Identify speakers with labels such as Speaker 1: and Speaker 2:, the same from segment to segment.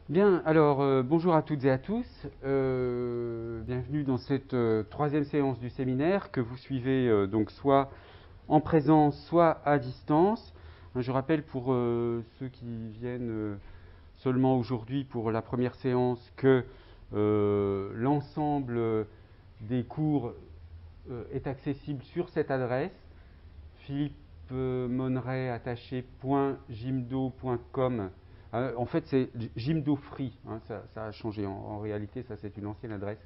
Speaker 1: Bien, alors bonjour à toutes et à tous. Bienvenue dans cette troisième séance du séminaire que vous suivez donc soit en présence, soit à distance. Je rappelle pour ceux qui viennent seulement aujourd'hui pour la première séance que l'ensemble des cours est accessible sur cette adresse philippemonneray@gimdo.com. En fait, c'est Jimdo Free, hein, ça a changé. En réalité, ça c'est une ancienne adresse.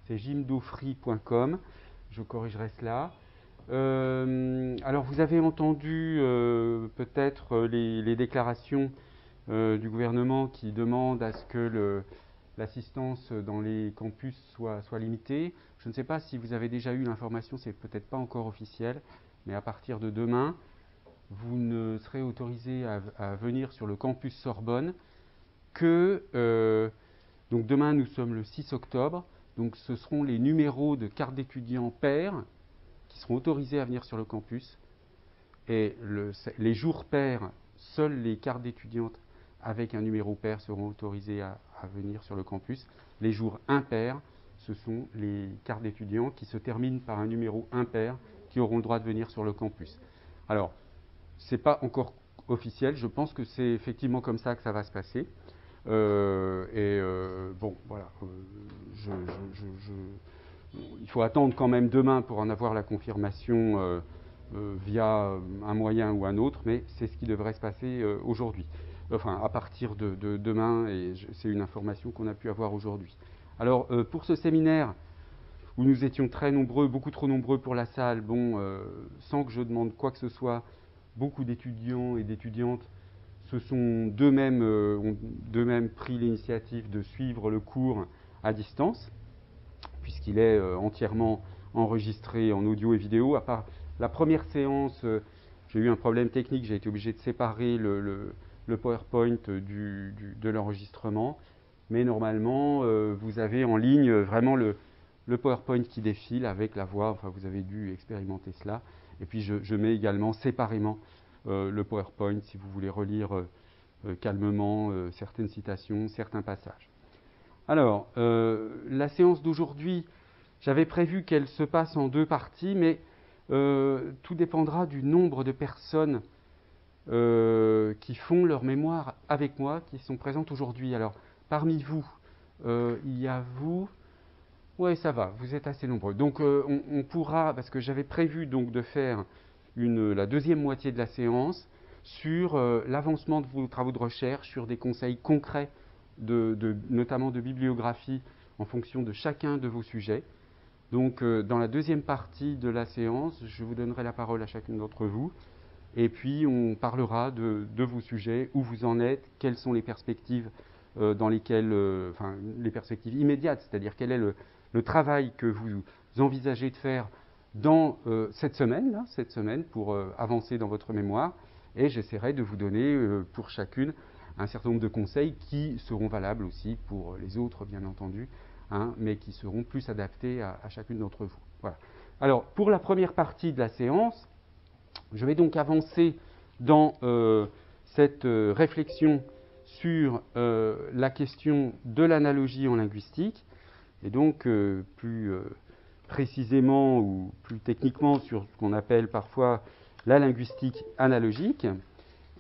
Speaker 1: C'est jimdofree.com. Je corrigerai cela. Alors, vous avez entendu peut-être les déclarations du gouvernement qui demandent à ce que l'assistance dans les campus soit limitée. Je ne sais pas si vous avez déjà eu l'information, c'est peut-être pas encore officiel, mais à partir de demain, vous ne serez autorisé à venir sur le campus Sorbonne que donc demain nous sommes le 6 octobre, donc ce seront les numéros de carte d'étudiant pairs qui seront autorisés à venir sur le campus, et les jours pairs, seules les cartes d'étudiantes avec un numéro pair seront autorisées à venir sur le campus. Les jours impairs, ce sont les cartes d'étudiants qui se terminent par un numéro impair qui auront le droit de venir sur le campus. Alors, ce n'est pas encore officiel, je pense que c'est effectivement comme ça que ça va se passer. Bon, voilà. Il faut attendre quand même demain pour en avoir la confirmation via un moyen ou un autre, mais c'est ce qui devrait se passer aujourd'hui. Enfin, à partir de demain, et c'est une information qu'on a pu avoir aujourd'hui. Alors, pour ce séminaire, où nous étions très nombreux, beaucoup trop nombreux pour la salle, bon, sans que je demande quoi que ce soit, beaucoup d'étudiants et d'étudiantes ont d'eux-mêmes pris l'initiative de suivre le cours à distance, puisqu'il est entièrement enregistré en audio et vidéo. À part la première séance, j'ai eu un problème technique, j'ai été obligé de séparer le PowerPoint de l'enregistrement, mais normalement, vous avez en ligne vraiment le PowerPoint qui défile avec la voix, enfin vous avez dû expérimenter cela. Et puis je mets également séparément le PowerPoint si vous voulez relire calmement certaines citations, certains passages. Alors, la séance d'aujourd'hui, j'avais prévu qu'elle se passe en deux parties, mais tout dépendra du nombre de personnes qui font leur mémoire avec moi, qui sont présentes aujourd'hui. Alors, parmi vous, il y a vous. Oui, ça va, vous êtes assez nombreux. Donc, on pourra, parce que j'avais prévu donc de faire la deuxième moitié de la séance sur l'avancement de vos travaux de recherche, sur des conseils concrets, notamment de bibliographie, en fonction de chacun de vos sujets. Donc, dans la deuxième partie de la séance, je vous donnerai la parole à chacune d'entre vous, et puis on parlera de vos sujets, où vous en êtes, quelles sont les perspectives dans lesquelles, enfin, les perspectives immédiates, c'est-à-dire quel est le travail que vous envisagez de faire dans cette semaine pour avancer dans votre mémoire, et j'essaierai de vous donner pour chacune un certain nombre de conseils qui seront valables aussi pour les autres, bien entendu, hein, mais qui seront plus adaptés à chacune d'entre vous. Voilà. Alors, pour la première partie de la séance, je vais donc avancer dans cette réflexion sur la question de l'analogie en linguistique, et donc plus précisément ou plus techniquement sur ce qu'on appelle parfois la linguistique analogique,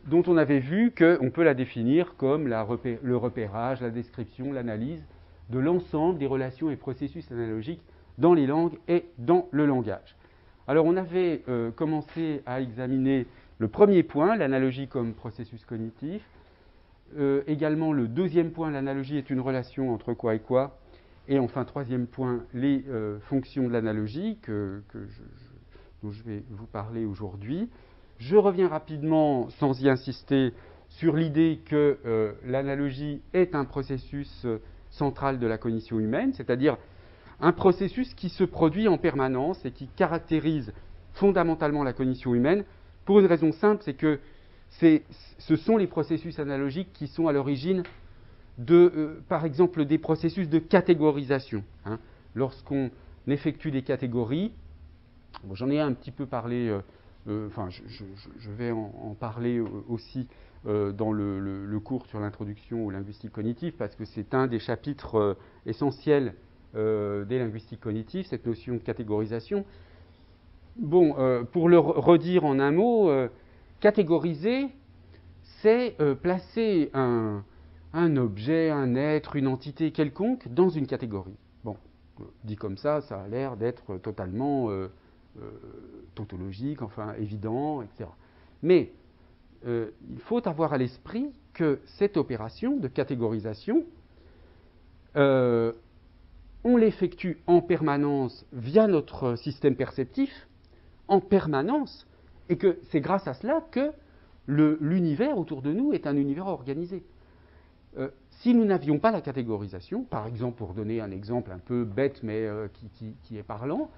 Speaker 1: dont on avait vu qu'on peut la définir comme le repérage, la description, l'analyse de l'ensemble des relations et processus analogiques dans les langues et dans le langage. Alors on avait commencé à examiner le premier point, l'analogie comme processus cognitif. Également le deuxième point, l'analogie est une relation entre quoi et quoi. Et enfin, troisième point, les fonctions de l'analogie dont je vais vous parler aujourd'hui. Je reviens rapidement, sans y insister, sur l'idée que l'analogie est un processus central de la cognition humaine, c'est-à-dire un processus qui se produit en permanence et qui caractérise fondamentalement la cognition humaine pour une raison simple, c'est que ce sont les processus analogiques qui sont à l'origine par exemple, des processus de catégorisation. Hein. Lorsqu'on effectue des catégories, bon, j'en ai un petit peu parlé, enfin, je vais en parler aussi dans le cours sur l'introduction aux linguistiques cognitives, parce que c'est un des chapitres essentiels des linguistiques cognitives, cette notion de catégorisation. Bon, pour le redire en un mot, catégoriser, c'est placer un objet, un être, une entité quelconque dans une catégorie. Bon, dit comme ça a l'air d'être totalement tautologique, enfin évident, etc. Mais il faut avoir à l'esprit que cette opération de catégorisation, on l'effectue en permanence via notre système perceptif, en permanence, et que c'est grâce à cela que l'univers autour de nous est un univers organisé. Si nous n'avions pas la catégorisation, par exemple, pour donner un exemple un peu bête mais qui est parlant,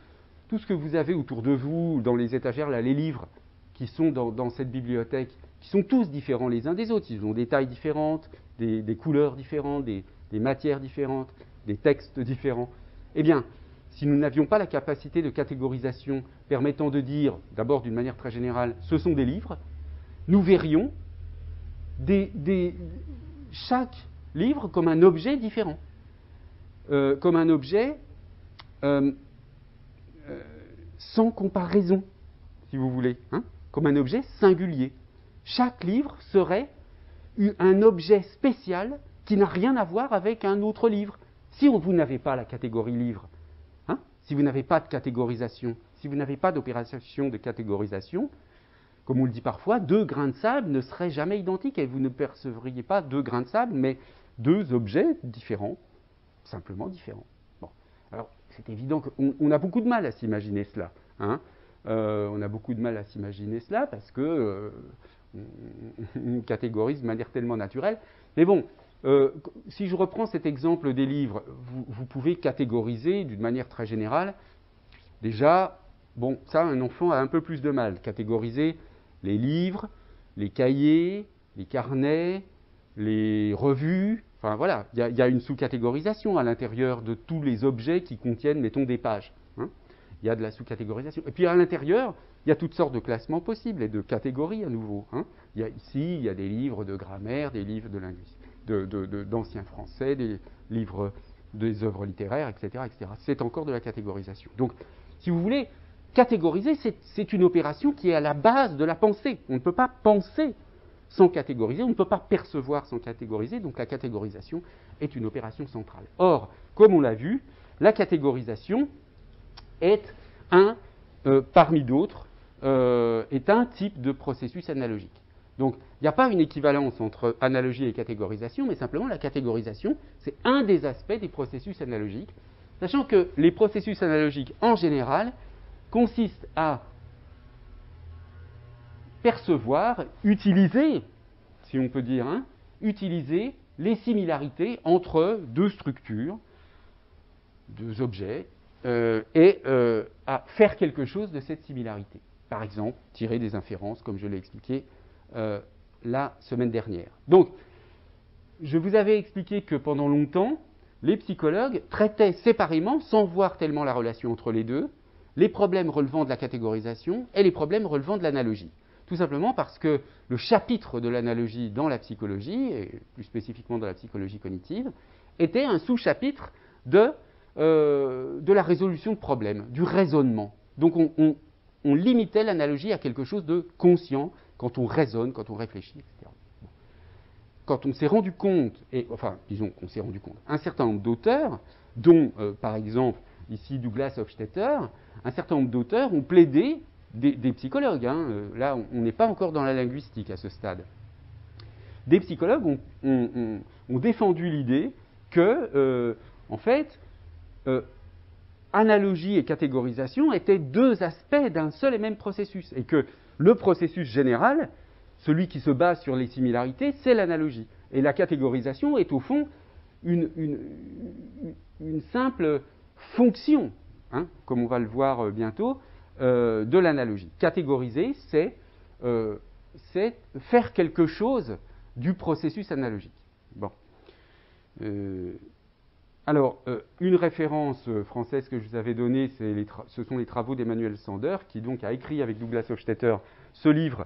Speaker 1: tout ce que vous avez autour de vous, dans les étagères, là, les livres qui sont dans cette bibliothèque, qui sont tous différents les uns des autres, ils ont des tailles différentes, des couleurs différentes, des matières différentes, des textes différents. Eh bien, si nous n'avions pas la capacité de catégorisation permettant de dire, d'abord d'une manière très générale, ce sont des livres, nous verrions chaque livre comme un objet différent, comme un objet sans comparaison, si vous voulez, hein, comme un objet singulier. Chaque livre serait un objet spécial qui n'a rien à voir avec un autre livre. Si vous n'avez pas la catégorie livre, hein, si vous n'avez pas de catégorisation, si vous n'avez pas d'opération de catégorisation, comme on le dit parfois, 2 grains de sable ne seraient jamais identiques et vous ne percevriez pas 2 grains de sable, mais 2 objets différents, simplement différents. Bon. Alors, c'est évident qu'on a beaucoup de mal à s'imaginer cela. Hein. On a beaucoup de mal à s'imaginer cela parce que on catégorise de manière tellement naturelle. Mais bon, si je reprends cet exemple des livres, vous pouvez catégoriser d'une manière très générale. Déjà, bon, ça, un enfant a un peu plus de mal. Catégoriser les livres, les cahiers, les carnets, les revues. Enfin voilà, il y a une sous-catégorisation à l'intérieur de tous les objets qui contiennent, mettons, des pages. Hein. Il y a de la sous-catégorisation. Et puis à l'intérieur, il y a toutes sortes de classements possibles et de catégories à nouveau. Hein. Il y a des livres de grammaire, des livres de linguistique, d'ancien français, des livres, des œuvres littéraires, etc., etc. C'est encore de la catégorisation. Donc, si vous voulez, catégoriser, c'est une opération qui est à la base de la pensée. On ne peut pas penser sans catégoriser, on ne peut pas percevoir sans catégoriser, donc la catégorisation est une opération centrale. Or, comme on l'a vu, la catégorisation est parmi d'autres, est un type de processus analogique. Donc, il n'y a pas une équivalence entre analogie et catégorisation, mais simplement la catégorisation, c'est un des aspects des processus analogiques, sachant que les processus analogiques, en général, consistent à percevoir, utiliser, si on peut dire, hein, utiliser les similarités entre 2 structures, 2 objets, et à faire quelque chose de cette similarité. Par exemple, tirer des inférences, comme je l'ai expliqué la semaine dernière. Donc, je vous avais expliqué que pendant longtemps, les psychologues traitaient séparément, sans voir tellement la relation entre les deux, les problèmes relevant de la catégorisation et les problèmes relevant de l'analogie. Tout simplement parce que le chapitre de l'analogie dans la psychologie, et plus spécifiquement dans la psychologie cognitive, était un sous-chapitre de la résolution de problèmes, du raisonnement. Donc on limitait l'analogie à quelque chose de conscient quand on raisonne, quand on réfléchit, etc. Quand on s'est rendu compte, disons qu'on s'est rendu compte, un certain nombre d'auteurs, dont par exemple ici Douglas Hofstetter, un certain nombre d'auteurs ont plaidé, des psychologues, hein, là on n'est pas encore dans la linguistique à ce stade, des psychologues ont défendu l'idée que, en fait, analogie et catégorisation étaient 2 aspects d'un seul et même processus, et que le processus général, celui qui se base sur les similarités, c'est l'analogie. Et la catégorisation est au fond une simple fonction, hein, comme on va le voir bientôt, de l'analogie. Catégoriser, c'est faire quelque chose du processus analogique. Bon. Alors, une référence française que je vous avais donnée, ce sont les travaux d'Emmanuel Sander, qui donc a écrit avec Douglas Hofstetter ce livre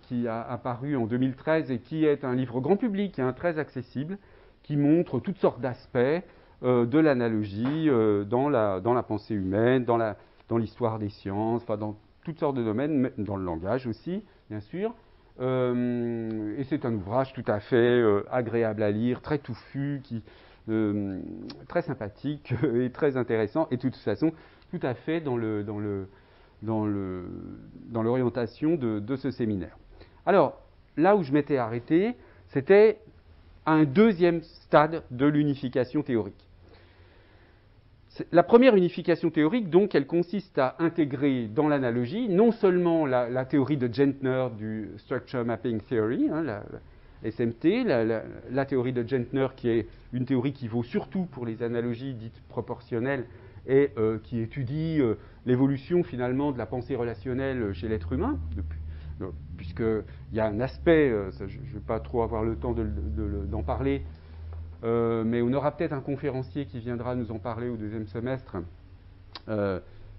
Speaker 1: qui a apparu en 2013 et qui est un livre grand public, hein, très accessible, qui montre toutes sortes d'aspects de l'analogie dans la pensée humaine, dans l'histoire des sciences, enfin dans toutes sortes de domaines, dans le langage aussi, bien sûr. Et c'est un ouvrage tout à fait agréable à lire, très touffu, très sympathique et très intéressant, et de toute façon tout à fait dans l'orientation de ce séminaire. Alors, là où je m'étais arrêté, c'était à un deuxième stade de l'unification théorique. La première unification théorique, donc, elle consiste à intégrer dans l'analogie non seulement la théorie de Gentner du Structure Mapping Theory, hein, la SMT, la théorie de Gentner qui est une théorie qui vaut surtout pour les analogies dites proportionnelles et qui étudie l'évolution finalement de la pensée relationnelle chez l'être humain, puisqu'il y a un aspect, je ne vais pas trop avoir le temps d'en parler, mais on aura peut-être un conférencier qui viendra nous en parler au deuxième semestre.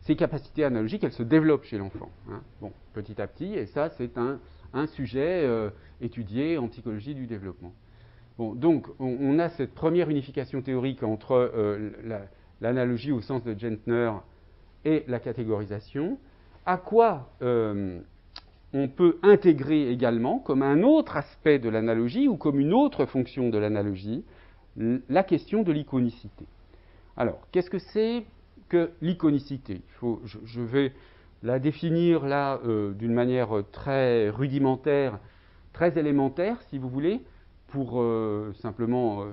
Speaker 1: Ces capacités analogiques, elles se développent chez l'enfant, hein, bon, petit à petit, et ça c'est un sujet étudié en psychologie du développement. Bon, donc on a cette première unification théorique entre l'analogie au sens de Gentner et la catégorisation, à quoi on peut intégrer également, comme un autre aspect de l'analogie ou comme une autre fonction de l'analogie, la question de l'iconicité. Alors, qu'est-ce que c'est que l'iconicité ? Je vais la définir là d'une manière très rudimentaire, très élémentaire, si vous voulez, pour simplement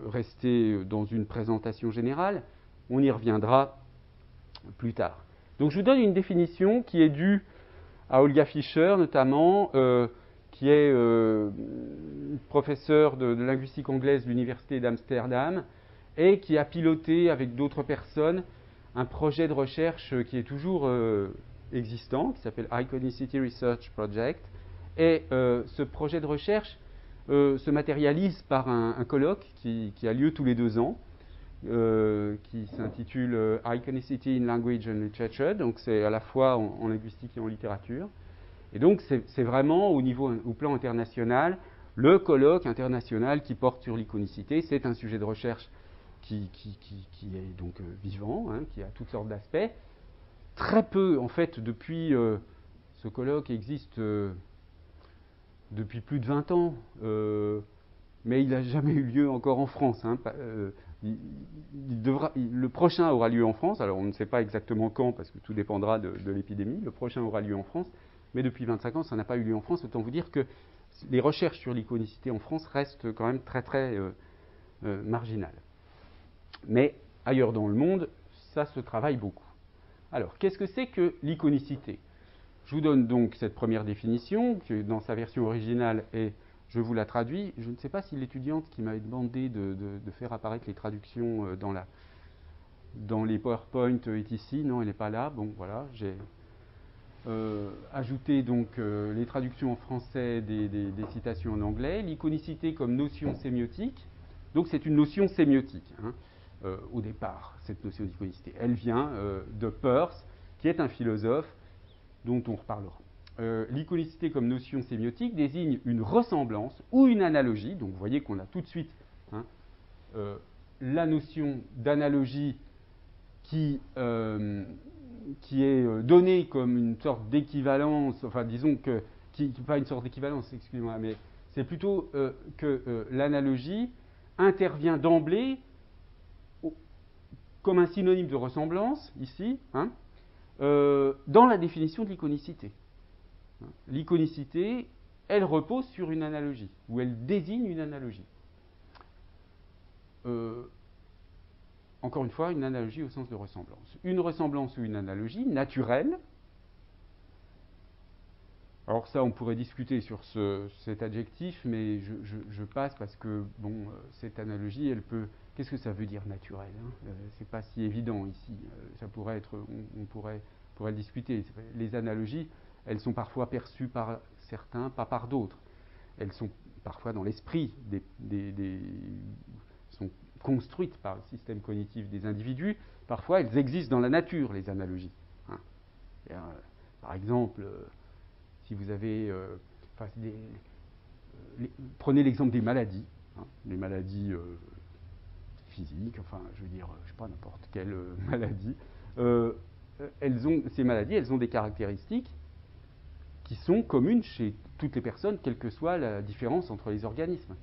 Speaker 1: rester dans une présentation générale. On y reviendra plus tard. Donc, je vous donne une définition qui est due à Olga Fischer, notamment, qui est professeur de linguistique anglaise de l'Université d'Amsterdam et qui a piloté avec d'autres personnes un projet de recherche qui est toujours existant, qui s'appelle Iconicity Research Project. Et ce projet de recherche se matérialise par un colloque qui a lieu tous les 2 ans, qui s'intitule Iconicity in Language and Literature, donc c'est à la fois en linguistique et en littérature. Et donc c'est vraiment au plan international, le colloque international qui porte sur l'iconicité. C'est un sujet de recherche qui est donc vivant, hein, qui a toutes sortes d'aspects. Très peu, en fait, depuis ce colloque existe depuis plus de 20 ans, mais il n'a jamais eu lieu encore en France. Hein. Le prochain aura lieu en France, alors on ne sait pas exactement quand, parce que tout dépendra de l'épidémie. Le prochain aura lieu en France, mais depuis 25 ans, ça n'a pas eu lieu en France. Autant vous dire que les recherches sur l'iconicité en France restent quand même très très marginales. Mais ailleurs dans le monde, ça se travaille beaucoup. Alors, qu'est-ce que c'est que l'iconicité ? Je vous donne donc cette première définition, qui dans sa version originale est, je vous la traduis. Je ne sais pas si l'étudiante qui m'avait demandé de faire apparaître les traductions dans les PowerPoint est ici. Non, elle n'est pas là. Bon, voilà, j'ai ajouté donc les traductions en français des citations en anglais. L'iconicité comme notion sémiotique. Donc c'est une notion sémiotique, hein, au départ, cette notion d'iconicité. Elle vient de Peirce, qui est un philosophe dont on reparlera. L'iconicité comme notion sémiotique désigne une ressemblance ou une analogie. Donc vous voyez qu'on a tout de suite la notion d'analogie qui est donnée comme une sorte d'équivalence, enfin disons que, pas une sorte d'équivalence, excusez-moi, mais c'est plutôt que l'analogie intervient d'emblée comme un synonyme de ressemblance, ici, hein, dans la définition de l'iconicité. L'iconicité, elle repose sur une analogie, ou elle désigne une analogie. Encore une fois, une analogie au sens de ressemblance. Une ressemblance ou une analogie naturelle. Alors ça, on pourrait discuter sur cet adjectif, mais je passe parce que, bon, cette analogie, elle peut... Qu'est-ce que ça veut dire naturel, hein, c'est pas si évident ici. Ça pourrait être... On pourrait le discuter. Les analogies, elles sont parfois perçues par certains, pas par d'autres. Elles sont parfois dans l'esprit, sont construites par le système cognitif des individus. Parfois, elles existent dans la nature, les analogies. Hein. Par exemple... si vous avez, prenez l'exemple des maladies, hein, les maladies physiques, enfin, je veux dire, je sais pas, n'importe quelle maladie. Ces maladies, elles ont des caractéristiques qui sont communes chez toutes les personnes, quelle que soit la différence entre les organismes.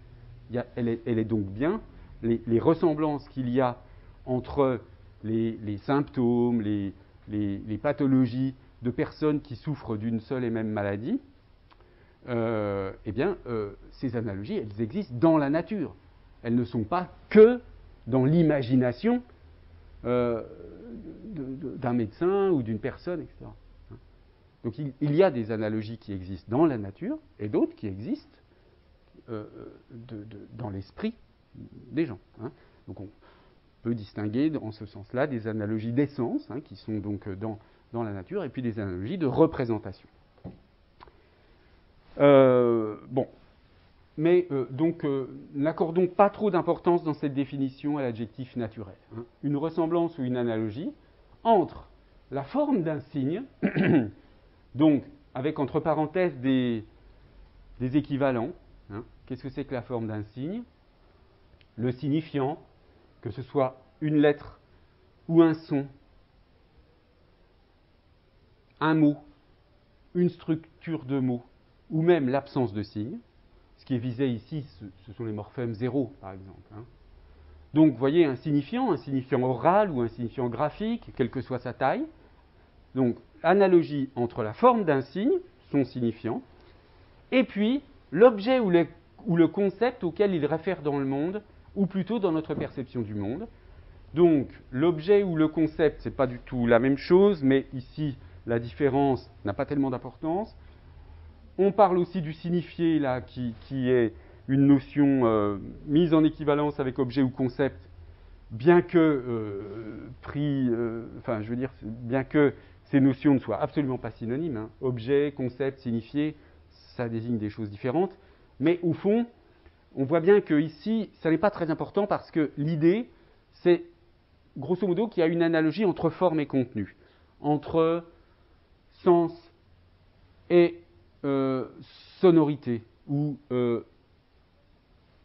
Speaker 1: Elle est donc bien les ressemblances qu'il y a entre les symptômes, les pathologies de personnes qui souffrent d'une seule et même maladie, ces analogies, elles existent dans la nature. Elles ne sont pas que dans l'imagination d'un médecin ou d'une personne, etc. Donc il y a des analogies qui existent dans la nature et d'autres qui existent dans l'esprit des gens. Hein. Donc on peut distinguer en ce sens-là des analogies d'essence, hein, qui sont donc dans la nature, et puis des analogies de représentation. N'accordons pas trop d'importance dans cette définition à l'adjectif naturel. Hein. Une ressemblance ou une analogie entre la forme d'un signe, donc avec entre parenthèses des équivalents. Hein. Qu'est-ce que c'est que la forme d'un signe? Le signifiant, que ce soit une lettre ou un son, un mot, une structure de mot, ou même l'absence de signe. Ce qui est visé ici, ce sont les morphèmes zéro, par exemple. Hein. Donc, vous voyez, un signifiant oral ou un signifiant graphique, quelle que soit sa taille. Donc, analogie entre la forme d'un signe, son signifiant, et puis l'objet ou le concept auquel il réfère dans le monde, ou plutôt dans notre perception du monde. Donc, l'objet ou le concept, ce n'est pas du tout la même chose, mais ici, la différence n'a pas tellement d'importance. On parle aussi du signifié, là, qui est une notion mise en équivalence avec objet ou concept, bien que bien que ces notions ne soient absolument pas synonymes. Hein. Objet, concept, signifié, ça désigne des choses différentes. Mais au fond, on voit bien que ici, ça n'est pas très important parce que l'idée, c'est grosso modo qu'il y a une analogie entre forme et contenu, entre sens et sonorité ou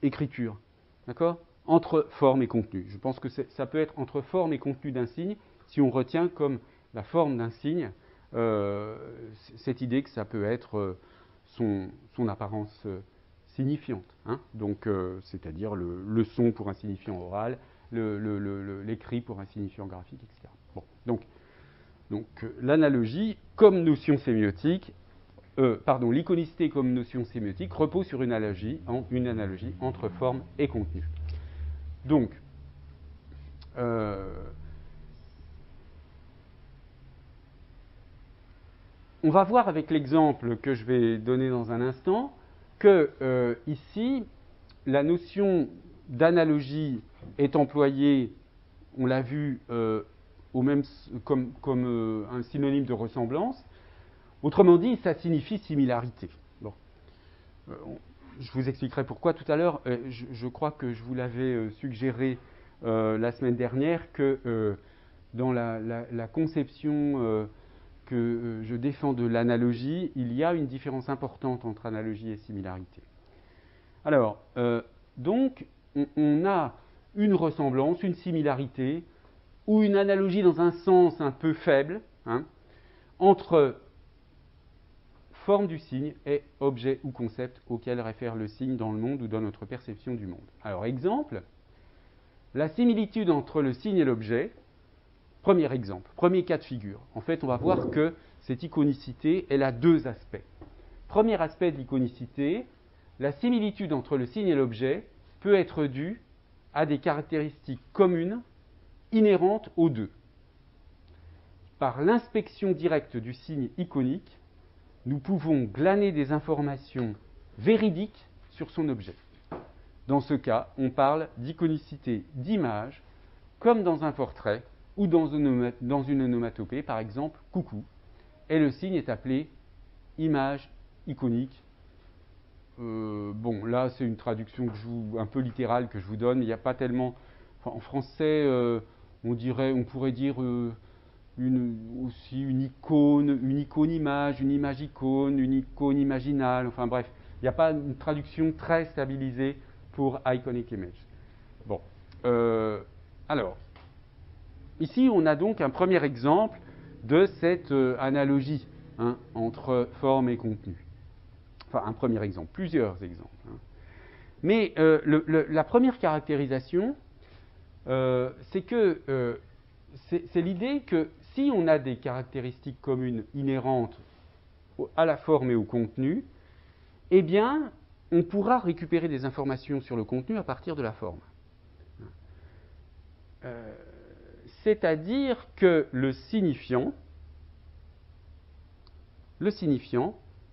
Speaker 1: écriture, d'accord? Entre forme et contenu. Je pense que ça peut être entre forme et contenu d'un signe, si on retient comme la forme d'un signe cette idée que ça peut être son apparence signifiante. Hein? Donc, c'est-à-dire le son pour un signifiant oral, l'écrit pour un signifiant graphique, etc. Bon, donc l'analogie comme notion sémiotique, l'iconicité comme notion sémiotique repose sur une analogie entre forme et contenu. Donc, on va voir avec l'exemple que je vais donner dans un instant que ici, la notion d'analogie est employée, on l'a vu, comme un synonyme de ressemblance. Autrement dit, ça signifie similarité. Bon. Je vous expliquerai pourquoi tout à l'heure. Je crois que je vous l'avais suggéré la semaine dernière que dans la conception que je défends de l'analogie, il y a une différence importante entre analogie et similarité. Alors, donc, on a une ressemblance, une similarité, ou une analogie dans un sens un peu faible, hein, entre forme du signe et objet ou concept auquel réfère le signe dans le monde ou dans notre perception du monde. Alors, exemple, la similitude entre le signe et l'objet. Premier exemple, premier cas de figure. En fait, on va voir que cette iconicité, elle a deux aspects. Premier aspect de l'iconicité, la similitude entre le signe et l'objet peut être due à des caractéristiques communes inhérentes aux deux. Par l'inspection directe du signe iconique, nous pouvons glaner des informations véridiques sur son objet. Dans ce cas, on parle d'iconicité d'image, comme dans un portrait ou dans une onomatopée, par exemple « coucou », et le signe est appelé image iconique. Là, c'est une traduction un peu littérale que je vous donne, mais il n'y a pas tellement... en français, on pourrait dire aussi une icône image, une image icône, une icône imaginale, enfin bref, il n'y a pas une traduction très stabilisée pour iconic image. Bon, alors, ici on a donc un premier exemple de cette analogie entre forme et contenu. Enfin, un premier exemple, plusieurs exemples. Mais la première caractérisation, c'est que c'est l'idée que si on a des caractéristiques communes inhérentes à la forme et au contenu, eh bien, on pourra récupérer des informations sur le contenu à partir de la forme. C'est-à-dire que le signifiant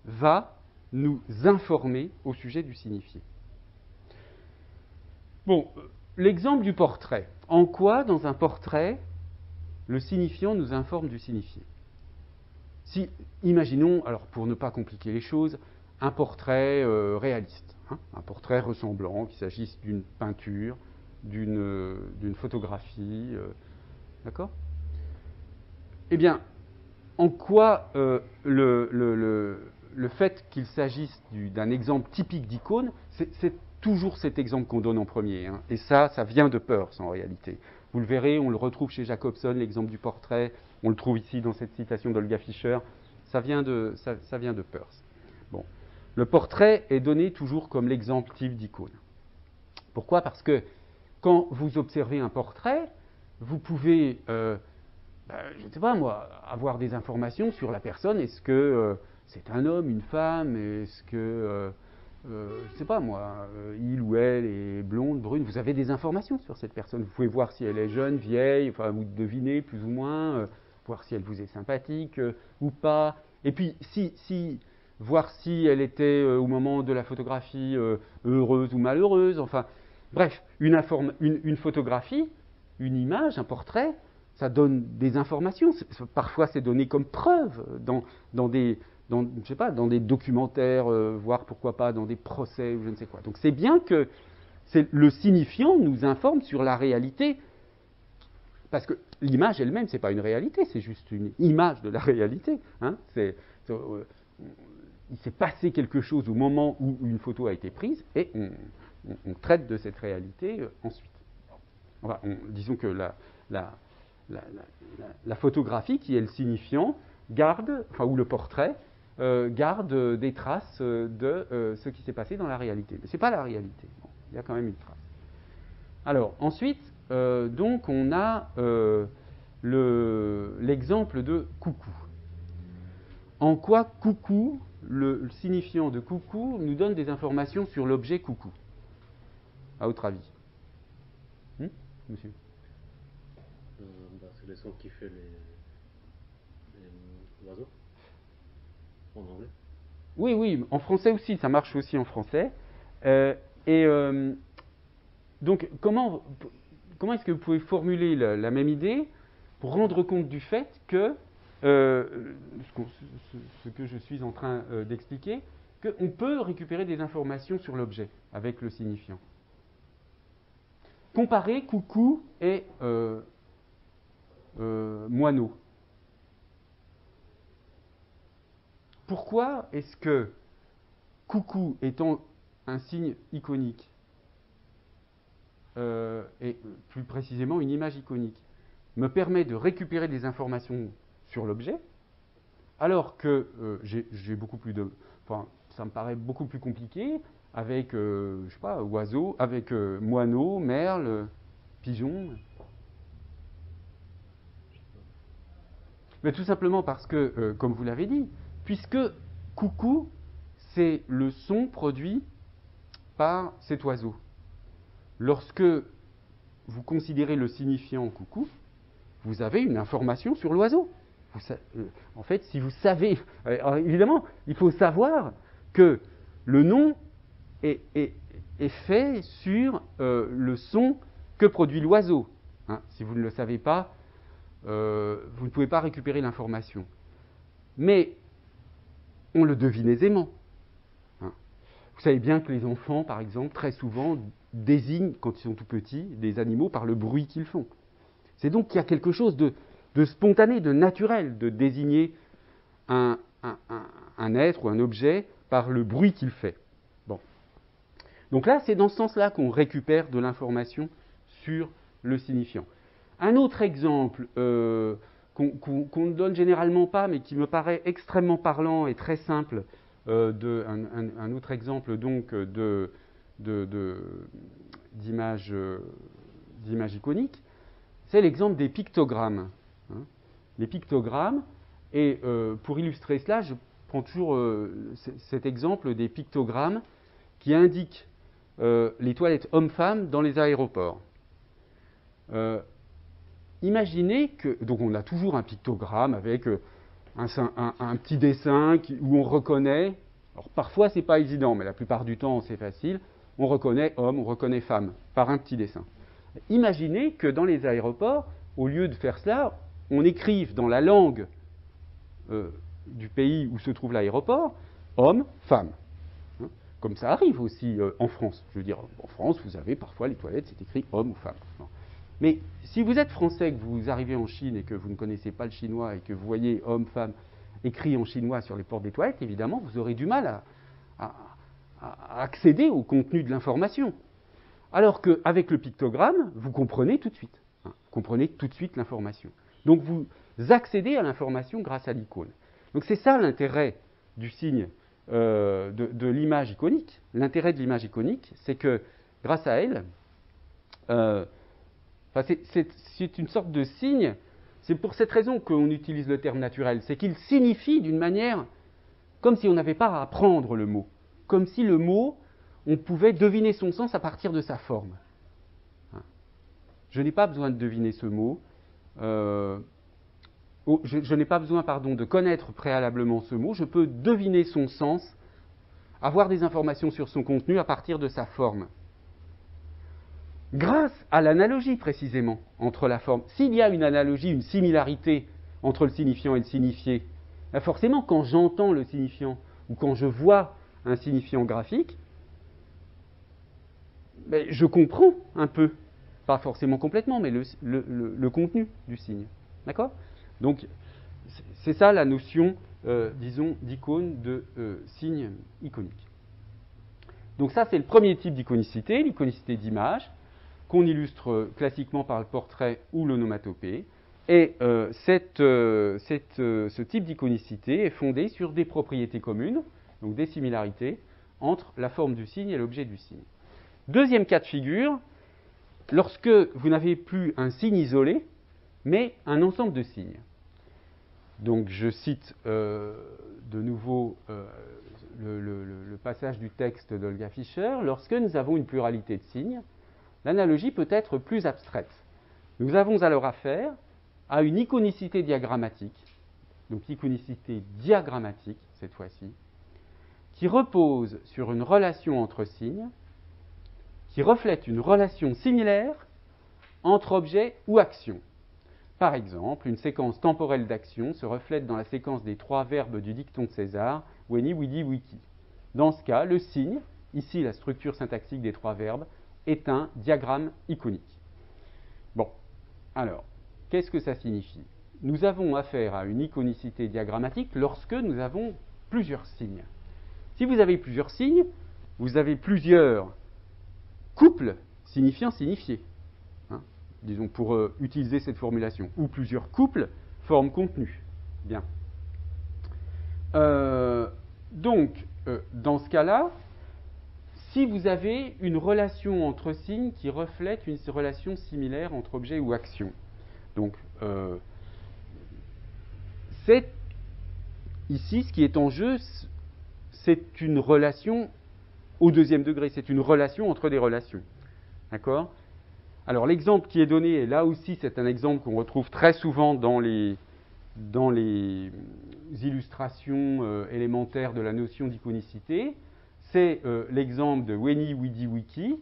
Speaker 1: va nous informer au sujet du signifié. Bon, l'exemple du portrait. En quoi, dans un portrait, le signifiant nous informe du signifié? Si, imaginons, alors pour ne pas compliquer les choses, un portrait réaliste, un portrait ressemblant, qu'il s'agisse d'une peinture, d'une photographie, d'accord? Eh bien, en quoi le fait qu'il s'agisse d'un exemple typique d'icône, c'est toujours cet exemple qu'on donne en premier, et ça vient de Peirce en réalité. Vous le verrez, on le retrouve chez Jacobson, l'exemple du portrait, on le trouve ici dans cette citation d'Olga Fischer, ça vient de Peirce. Bon. Le portrait est donné toujours comme l'exemple type d'icône. Pourquoi? Parce que quand vous observez un portrait, vous pouvez, je ne sais pas moi, avoir des informations sur la personne. Est-ce que c'est un homme, une femme? Est-ce que, je ne sais pas moi, il ou elle est blonde, brune? Vous avez des informations sur cette personne. Vous pouvez voir si elle est jeune, vieille, enfin vous devinez plus ou moins, voir si elle vous est sympathique ou pas. Et puis, voir si elle était, au moment de la photographie, heureuse ou malheureuse. Enfin, bref, une photographie, une image, un portrait, ça donne des informations. Parfois, c'est donné comme preuve dans des documentaires, voire pourquoi pas dans des procès ou je ne sais quoi. Donc, c'est bien que le signifiant nous informe sur la réalité. Parce que l'image elle-même, ce n'est pas une réalité, c'est juste une image de la réalité. Il s'est passé quelque chose au moment où une photo a été prise et on traite de cette réalité ensuite. Enfin, disons que la photographie, qui est le signifiant, ou le portrait, garde des traces de ce qui s'est passé dans la réalité. Mais ce n'est pas la réalité. Bon, il y a quand même une trace. Alors, ensuite, donc, on a l'exemple de coucou. En quoi coucou, le signifiant de coucou, nous donne des informations sur l'objet coucou? À votre avis? Monsieur?
Speaker 2: C'est le son qui fait les oiseaux en anglais.
Speaker 1: Oui, en français aussi, ça marche aussi en français. Donc, comment est-ce que vous pouvez formuler la même idée pour rendre compte du fait que, ce que je suis en train d'expliquer, qu'on peut récupérer des informations sur l'objet avec le signifiant? Comparez coucou et moineau. Pourquoi est-ce que coucou étant un signe iconique, et plus précisément une image iconique, me permet de récupérer des informations sur l'objet, alors que j'ai beaucoup plus de... Enfin, ça me paraît beaucoup plus compliqué avec, je sais pas, oiseau, avec moineau, merle, pigeon. Mais tout simplement parce que, comme vous l'avez dit, puisque coucou, c'est le son produit par cet oiseau. Lorsque vous considérez le signifiant coucou, vous avez une information sur l'oiseau. En fait, si vous savez... Alors évidemment, il faut savoir que le nom est fait sur le son que produit l'oiseau. Si vous ne le savez pas, vous ne pouvez pas récupérer l'information. Mais on le devine aisément. Vous savez bien que les enfants, par exemple, très souvent désignent, quand ils sont tout petits, des animaux par le bruit qu'ils font. C'est donc qu'il y a quelque chose spontané, de naturel, de désigner un être ou un objet par le bruit qu'il fait. Bon. Donc là, c'est dans ce sens-là qu'on récupère de l'information sur le signifiant. Un autre exemple qu'on ne donne généralement pas, mais qui me paraît extrêmement parlant et très simple, un autre exemple donc d'image iconique, c'est l'exemple des pictogrammes. Hein. Les pictogrammes, et pour illustrer cela, je prends toujours cet exemple des pictogrammes qui indiquent les toilettes hommes-femmes dans les aéroports. Imaginez que, donc on a toujours un pictogramme avec un petit dessin où on reconnaît, alors parfois c'est pas évident, mais la plupart du temps c'est facile, on reconnaît homme, on reconnaît femme, par un petit dessin. Imaginez que dans les aéroports, au lieu de faire cela, on écrive dans la langue du pays où se trouve l'aéroport, homme, femme. Hein, comme ça arrive aussi en France. Je veux dire, en France, vous avez parfois les toilettes, c'est écrit homme ou femme. Non. Mais si vous êtes français, que vous arrivez en Chine et que vous ne connaissez pas le chinois et que vous voyez homme, femme écrit en chinois sur les portes des toilettes, évidemment, vous aurez du mal à accéder au contenu de l'information. Alors qu'avec le pictogramme, vous comprenez tout de suite. Hein, vous comprenez tout de suite l'information. Donc vous accédez à l'information grâce à l'icône. Donc c'est ça l'intérêt du signe de l'image iconique. L'intérêt de l'image iconique, c'est que grâce à elle, c'est une sorte de signe. C'est pour cette raison qu'on utilise le terme naturel. C'est qu'il signifie d'une manière comme si on n'avait pas à apprendre le mot. Comme si le mot, on pouvait deviner son sens à partir de sa forme. Je n'ai pas besoin de deviner ce mot. Je n'ai pas besoin, de connaître préalablement ce mot. Je peux deviner son sens, avoir des informations sur son contenu à partir de sa forme. Grâce à l'analogie, précisément, entre la forme. S'il y a une analogie, une similarité entre le signifiant et le signifié, forcément, quand j'entends le signifiant ou quand je vois un signifiant graphique, je comprends un peu, pas forcément complètement, mais le contenu du signe. D'accord ? Donc, c'est ça la notion, disons, d'icône, de signe iconique. Donc ça, c'est le premier type d'iconicité, l'iconicité d'image, qu'on illustre classiquement par le portrait ou l'onomatopée. Et ce type d'iconicité est fondé sur des propriétés communes, donc des similarités, entre la forme du signe et l'objet du signe. Deuxième cas de figure, lorsque vous n'avez plus un signe isolé, mais un ensemble de signes. Donc je cite de nouveau le passage du texte d'Olga Fischer. Lorsque nous avons une pluralité de signes, l'analogie peut être plus abstraite. Nous avons alors affaire à une iconicité diagrammatique, donc iconicité diagrammatique cette fois-ci, qui repose sur une relation entre signes, qui reflète une relation similaire entre objets ou actions. Par exemple, une séquence temporelle d'action se reflète dans la séquence des 3 verbes du dicton de César, weni, widi, wiki. Dans ce cas, le signe, ici la structure syntaxique des 3 verbes, est un diagramme iconique. Bon, alors, qu'est-ce que ça signifie ? Nous avons affaire à une iconicité diagrammatique lorsque nous avons plusieurs signes. Si vous avez plusieurs signes, vous avez plusieurs couples signifiants-signifiés. Disons, pour utiliser cette formulation, ou plusieurs couples, forme contenu. Bien. Donc, dans ce cas-là, si vous avez une relation entre signes qui reflète une relation similaire entre objet ou action. Donc, ici, ce qui est en jeu, c'est une relation au deuxième degré, c'est une relation entre des relations. D'accord ? Alors l'exemple qui est donné, et là aussi c'est un exemple qu'on retrouve très souvent dans les illustrations élémentaires de la notion d'iconicité, c'est l'exemple de weni, widi, wiki.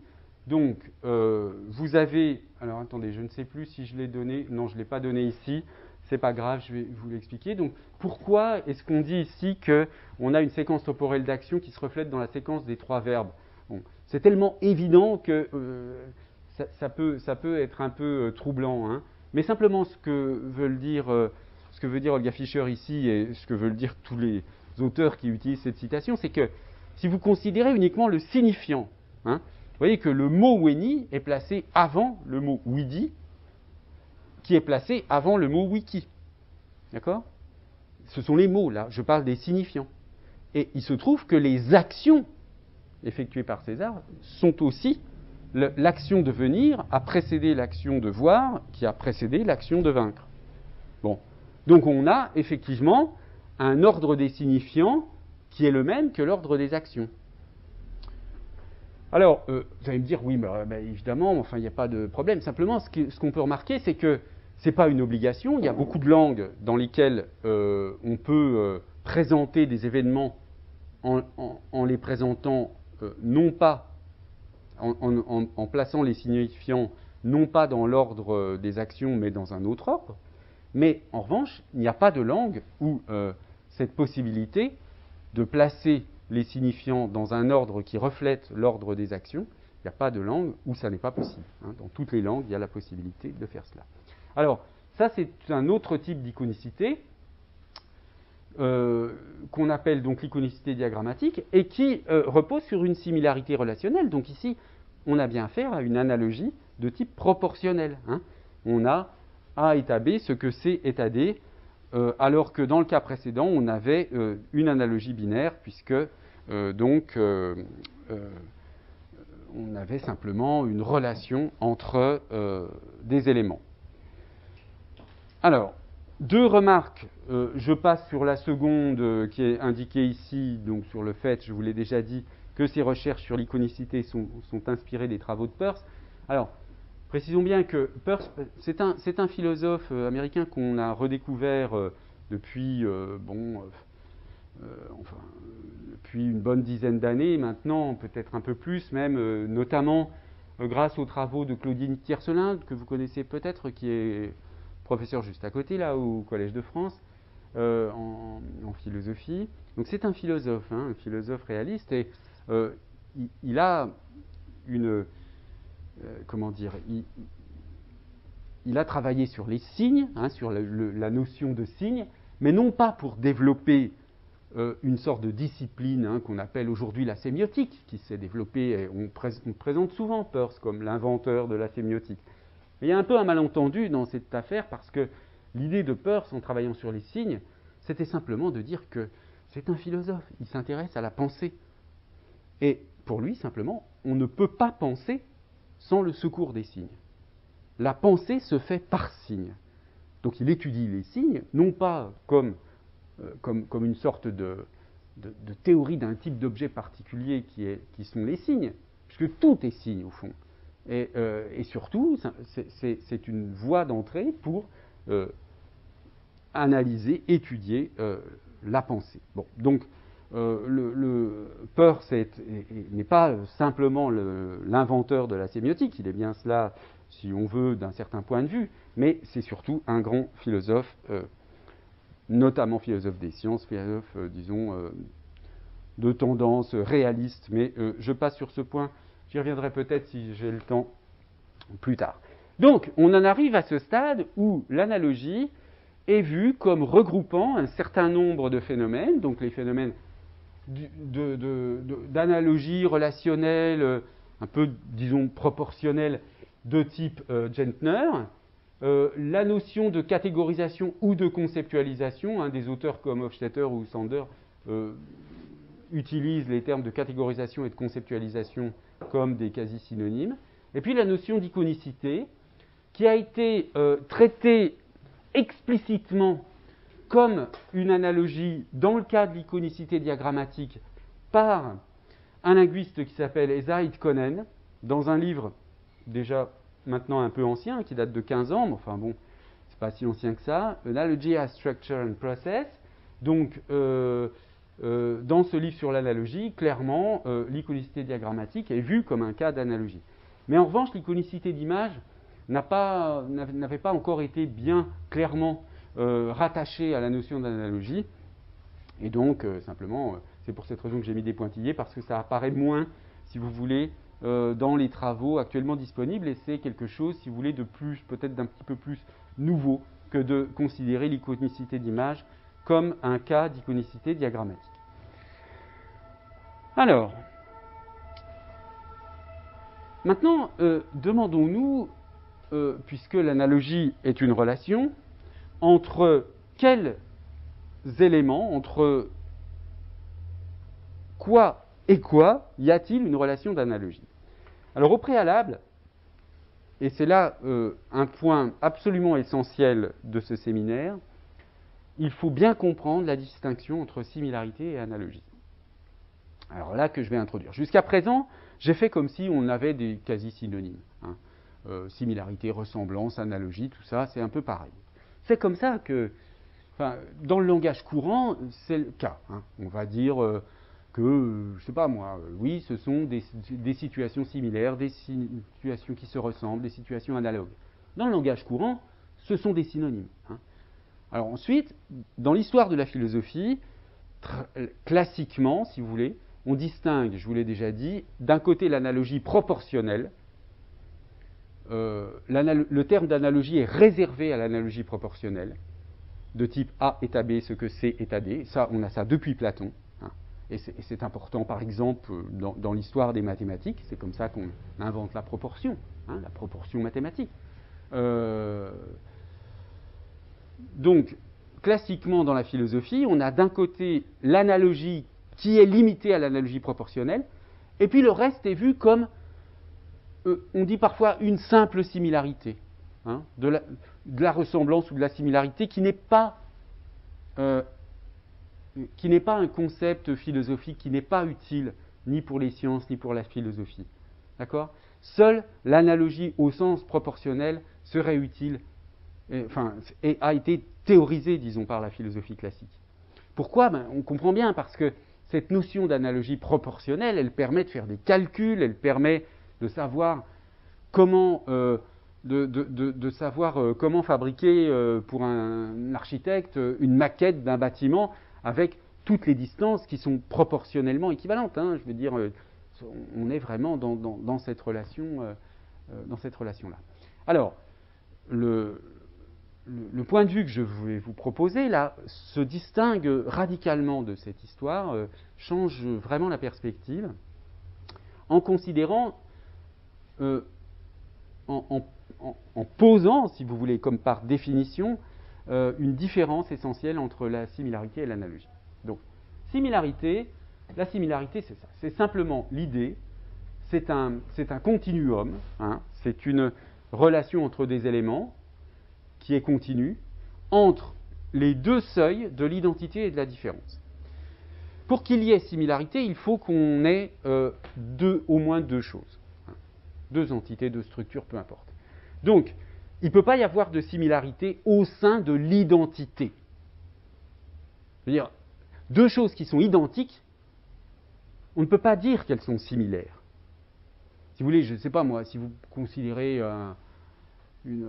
Speaker 1: Donc vous avez, alors attendez, je ne sais plus si je l'ai donné, non je ne l'ai pas donné ici, c'est pas grave, je vais vous l'expliquer. Donc pourquoi est-ce qu'on dit ici qu'on a une séquence temporelle d'action qui se reflète dans la séquence des 3 verbes ? Bon, c'est tellement évident que ça peut être un peu troublant. Hein. Mais simplement, ce que veut dire Olga Fischer ici, et ce que veulent dire tous les auteurs qui utilisent cette citation, c'est que si vous considérez uniquement le signifiant, hein, vous voyez que le mot Weni est placé avant le mot Widi, qui est placé avant le mot wiki. D'accord ? Ce sont les mots, là, je parle des signifiants. Et il se trouve que les actions effectuées par César sont aussi l'action de venir a précédé l'action de voir, qui a précédé l'action de vaincre. Bon. Donc on a effectivement un ordre des signifiants qui est le même que l'ordre des actions. Alors, vous allez me dire, oui, mais évidemment, enfin, il n'y a pas de problème. Simplement, ce qu'on peut remarquer, c'est que ce n'est pas une obligation. Il y a beaucoup de langues dans lesquelles on peut présenter des événements en les présentant non pas, en plaçant les signifiants non pas dans l'ordre des actions, mais dans un autre ordre. Mais en revanche, il n'y a pas de langue où cette possibilité de placer les signifiants dans un ordre qui reflète l'ordre des actions, il n'y a pas de langue où ça n'est pas possible. Hein. Dans toutes les langues, il y a la possibilité de faire cela. Alors, ça, c'est un autre type d'iconicité qu'on appelle donc l'iconicité diagrammatique et qui repose sur une similarité relationnelle. Donc ici, on a bien affaire à une analogie de type proportionnel. Hein. On a A est à B, ce que C est à D, alors que dans le cas précédent, on avait une analogie binaire, puisque on avait simplement une relation entre des éléments. Alors, deux remarques. Je passe sur la seconde qui est indiquée ici, donc sur le fait, je vous l'ai déjà dit, que ces recherches sur l'iconicité sont inspirées des travaux de Peirce. Alors, précisons bien que Peirce, c'est un philosophe américain qu'on a redécouvert depuis une bonne dizaine d'années maintenant, peut-être un peu plus même, notamment grâce aux travaux de Claudine Tiercelin, que vous connaissez peut-être, qui est professeur juste à côté, là, au Collège de France, en philosophie. Donc c'est un philosophe réaliste, et il a une... il a travaillé sur les signes, hein, sur la notion de signe, mais non pas pour développer une sorte de discipline hein, qu'on appelle aujourd'hui la sémiotique, qui s'est développée, et on présente souvent Peirce comme l'inventeur de la sémiotique. Mais il y a un peu un malentendu dans cette affaire, parce que l'idée de Peirce, en travaillant sur les signes, c'était simplement de dire que c'est un philosophe, il s'intéresse à la pensée. Et pour lui, simplement, on ne peut pas penser sans le secours des signes. La pensée se fait par signes. Donc il étudie les signes, non pas comme une sorte de théorie d'un type d'objet particulier qui sont les signes, puisque tout est signe au fond. Et surtout, c'est une voie d'entrée pour analyser, étudier la pensée. Bon, donc Peirce n'est pas simplement l'inventeur de la sémiotique, il est bien cela, si on veut, d'un certain point de vue, mais c'est surtout un grand philosophe, notamment philosophe des sciences, philosophe, de tendance réaliste, mais je passe sur ce point, j'y reviendrai peut-être si j'ai le temps plus tard. Donc, on en arrive à ce stade où l'analogie est vue comme regroupant un certain nombre de phénomènes, donc les phénomènes d'analogie relationnelle, un peu, disons, proportionnelle, de type Gentner, la notion de catégorisation ou de conceptualisation, hein, des auteurs comme Hofstetter ou Sander utilisent les termes de catégorisation et de conceptualisation comme des quasi-synonymes, et puis la notion d'iconicité, qui a été traitée explicitement comme une analogie dans le cas de l'iconicité diagrammatique par un linguiste qui s'appelle Esaid Konen, dans un livre déjà maintenant un peu ancien, qui date de 15 ans, mais enfin bon, c'est pas si ancien que ça, Analogy as Structure and Process. Donc, dans ce livre sur l'analogie, clairement, l'iconicité diagrammatique est vue comme un cas d'analogie. Mais en revanche, l'iconicité d'image n'avait pas encore été bien clairement rattachée à la notion d'analogie. Et donc, simplement, c'est pour cette raison que j'ai mis des pointillés, parce que ça apparaît moins, si vous voulez, dans les travaux actuellement disponibles, et c'est quelque chose, si vous voulez, de plus, peut-être d'un petit peu plus nouveau que de considérer l'iconicité d'image comme un cas d'iconicité diagrammatique. Alors, maintenant, demandons-nous, puisque l'analogie est une relation, entre quels éléments, entre quoi et quoi y a-t-il une relation d'analogie? Alors au préalable, et c'est là un point absolument essentiel de ce séminaire, il faut bien comprendre la distinction entre similarité et analogie. Alors là que je vais introduire. Jusqu'à présent, j'ai fait comme si on avait des quasi-synonymes. Similarité, ressemblance, analogie, tout ça, c'est un peu pareil. C'est comme ça que, dans le langage courant, c'est le cas. On va dire que, je ne sais pas moi, oui, ce sont des situations similaires, des situations qui se ressemblent, des situations analogues. Dans le langage courant, ce sont des synonymes. Alors ensuite, dans l'histoire de la philosophie, classiquement, si vous voulez, on distingue, je vous l'ai déjà dit, d'un côté l'analogie proportionnelle. Le terme d'analogie est réservé à l'analogie proportionnelle, de type A est à B, ce que C est à D. Ça, on a ça depuis Platon. Et c'est important, par exemple, dans l'histoire des mathématiques, c'est comme ça qu'on invente la proportion mathématique. Donc, classiquement dans la philosophie, on a d'un côté l'analogie qui est limitée à l'analogie proportionnelle, et puis le reste est vu comme, on dit parfois, une simple similarité, de la ressemblance ou de la similarité qui n'est pas un concept philosophique, qui n'est pas utile ni pour les sciences ni pour la philosophie. D'accord ? Seule l'analogie au sens proportionnel serait utile, et a été théorisée, disons, par la philosophie classique. Pourquoi ? On comprend bien, parce que cette notion d'analogie proportionnelle, elle permet de faire des calculs, elle permet de savoir comment, comment fabriquer pour un architecte une maquette d'un bâtiment avec toutes les distances qui sont proportionnellement équivalentes. Je veux dire, on est vraiment dans cette relation, là. Alors, le point de vue que je vais vous proposer là se distingue radicalement de cette histoire, change vraiment la perspective, en considérant, en posant, si vous voulez, comme par définition, une différence essentielle entre la similarité et l'analogie. Donc, la similarité, c'est ça. C'est simplement l'idée, c'est un continuum, c'est une relation entre des éléments qui est continue entre les deux seuils de l'identité et de la différence. Pour qu'il y ait similarité, il faut qu'on ait au moins deux choses. Deux entités, deux structures, peu importe. Donc, il ne peut pas y avoir de similarité au sein de l'identité. C'est-à-dire, deux choses qui sont identiques, on ne peut pas dire qu'elles sont similaires. Si vous voulez, je ne sais pas moi, si vous considérez une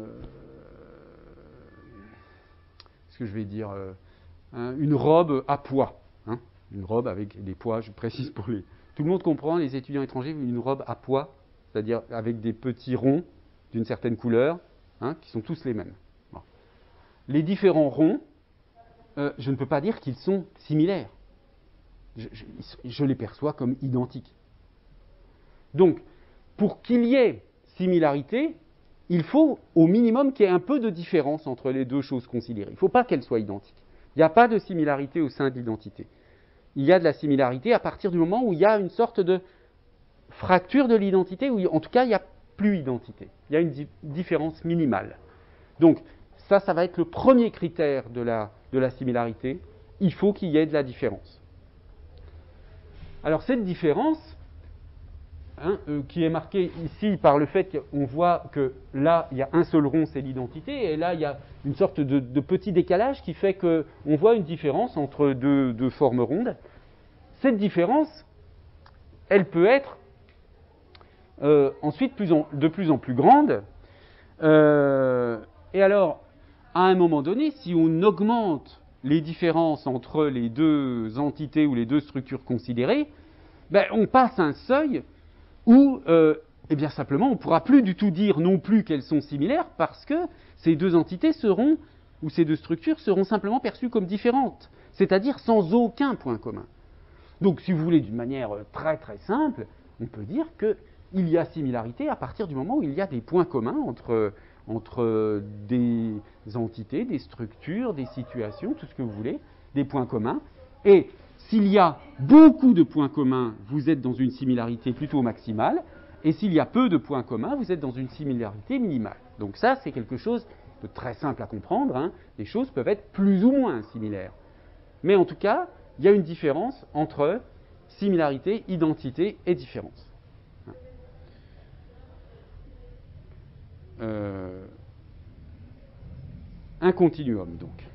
Speaker 1: robe à pois, une robe avec des pois, je précise pour les... Tout le monde comprend, les étudiants étrangers, une robe à pois, c'est-à-dire avec des petits ronds d'une certaine couleur, qui sont tous les mêmes. Bon. Les différents ronds, je ne peux pas dire qu'ils sont similaires. Je les perçois comme identiques. Donc, pour qu'il y ait similarité, il faut au minimum qu'il y ait un peu de différence entre les deux choses considérées. Il ne faut pas qu'elles soient identiques. Il n'y a pas de similarité au sein de l'identité. Il y a de la similarité à partir du moment où il y a une sorte de fracture de l'identité, où en tout cas il n'y a plus identité. Il y a une différence minimale. Donc ça va être le premier critère de la similarité. Il faut qu'il y ait de la différence. Alors cette différence, qui est marquée ici par le fait qu'on voit que là, il y a un seul rond, c'est l'identité, et là, il y a une sorte de petit décalage qui fait qu'on voit une différence entre deux formes rondes. Cette différence, elle peut être ensuite de plus en plus grande. Et alors, à un moment donné, si on augmente les différences entre les deux entités ou les deux structures considérées, on passe un seuil ou eh bien simplement on ne pourra plus du tout dire non plus qu'elles sont similaires parce que ces deux entités seront, ou ces deux structures seront simplement perçues comme différentes, c'est-à-dire sans aucun point commun. Donc si vous voulez d'une manière très très simple, on peut dire qu'il y a similarité à partir du moment où il y a des points communs entre des entités, des structures, des situations, tout ce que vous voulez, des points communs. Et s'il y a beaucoup de points communs, vous êtes dans une similarité plutôt maximale. Et s'il y a peu de points communs, vous êtes dans une similarité minimale. Donc ça, c'est quelque chose de très simple à comprendre. Hein. Les choses peuvent être plus ou moins similaires. Mais en tout cas, il y a une différence entre similarité, identité et différence. Un continuum, donc.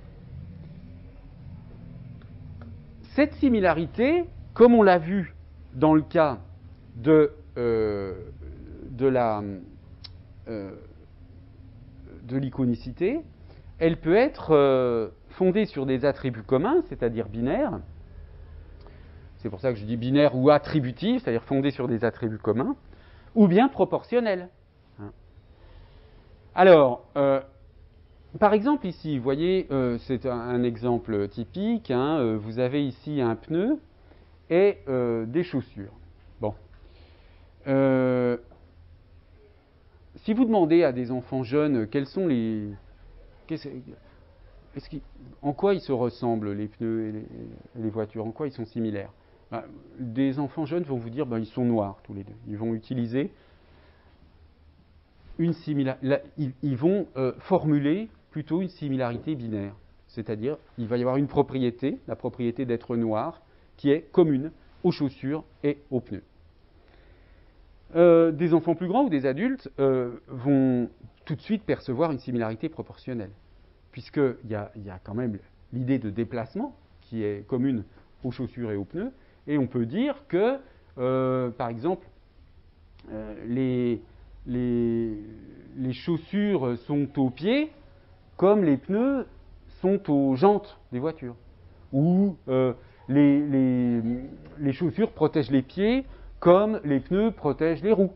Speaker 1: Cette similarité, comme on l'a vu dans le cas de l'iconicité, elle peut être fondée sur des attributs communs, c'est-à-dire binaires. C'est pour ça que je dis binaire ou attributive, c'est-à-dire fondée sur des attributs communs, ou bien proportionnelle. Alors, par exemple ici, vous voyez, c'est un exemple typique, hein, vous avez ici un pneu et des chaussures. Bon. Si vous demandez à des enfants jeunes quels sont en quoi ils se ressemblent, les pneus et les voitures, en quoi ils sont similaires, des enfants jeunes vont vous dire ils sont noirs tous les deux. Ils vont utiliser ils vont formuler plutôt une similarité binaire. C'est-à-dire, il va y avoir une propriété, la propriété d'être noir, qui est commune aux chaussures et aux pneus. Des enfants plus grands ou des adultes vont tout de suite percevoir une similarité proportionnelle, puisqu'il y a quand même l'idée de déplacement qui est commune aux chaussures et aux pneus, et on peut dire que, par exemple, les chaussures sont aux pieds comme les pneus sont aux jantes des voitures, ou les chaussures protègent les pieds comme les pneus protègent les roues.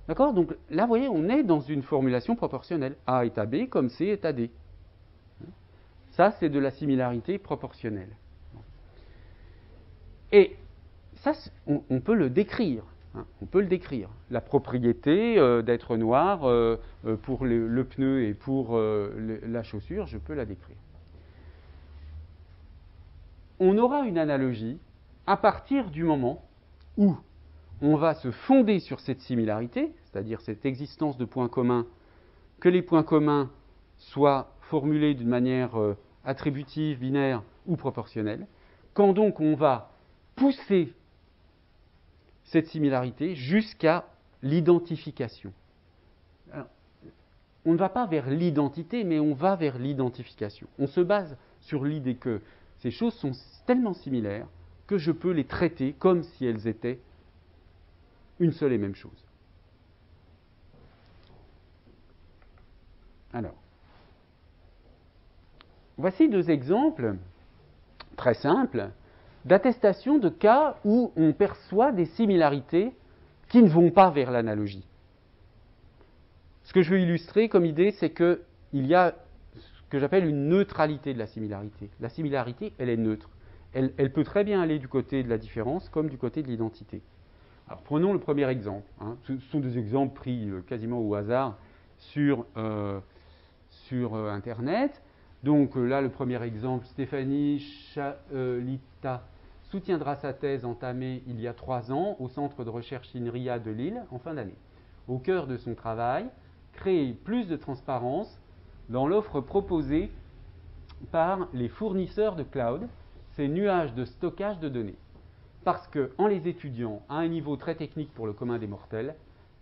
Speaker 1: D'accord ? Donc là, vous voyez, on est dans une formulation proportionnelle. A est à B comme C est à D. Ça, c'est de la similarité proportionnelle. Et ça, on peut le décrire. On peut le décrire. La propriété d'être noir pour le pneu et pour la chaussure, je peux la décrire. On aura une analogie à partir du moment où on va se fonder sur cette similarité, c'est-à-dire cette existence de points communs, que les points communs soient formulés d'une manière attributive, binaire ou proportionnelle, quand donc on va pousser cette similarité jusqu'à l'identification. Alors, on ne va pas vers l'identité, mais on va vers l'identification. On se base sur l'idée que ces choses sont tellement similaires que je peux les traiter comme si elles étaient une seule et même chose. Alors, voici deux exemples très simples d'attestation de cas où on perçoit des similarités qui ne vont pas vers l'analogie. Ce que je veux illustrer comme idée, c'est qu'il y a ce que j'appelle une neutralité de la similarité. La similarité, elle est neutre. Elle peut très bien aller du côté de la différence comme du côté de l'identité. Alors prenons le premier exemple. Ce sont des exemples pris quasiment au hasard sur Internet. Donc là, le premier exemple, Stéphanie Chalita soutiendra sa thèse entamée il y a 3 ans au centre de recherche INRIA de Lille en fin d'année. Au cœur de son travail, créer plus de transparence dans l'offre proposée par les fournisseurs de cloud, ces nuages de stockage de données. Parce qu'en les étudiant à un niveau très technique pour le commun des mortels,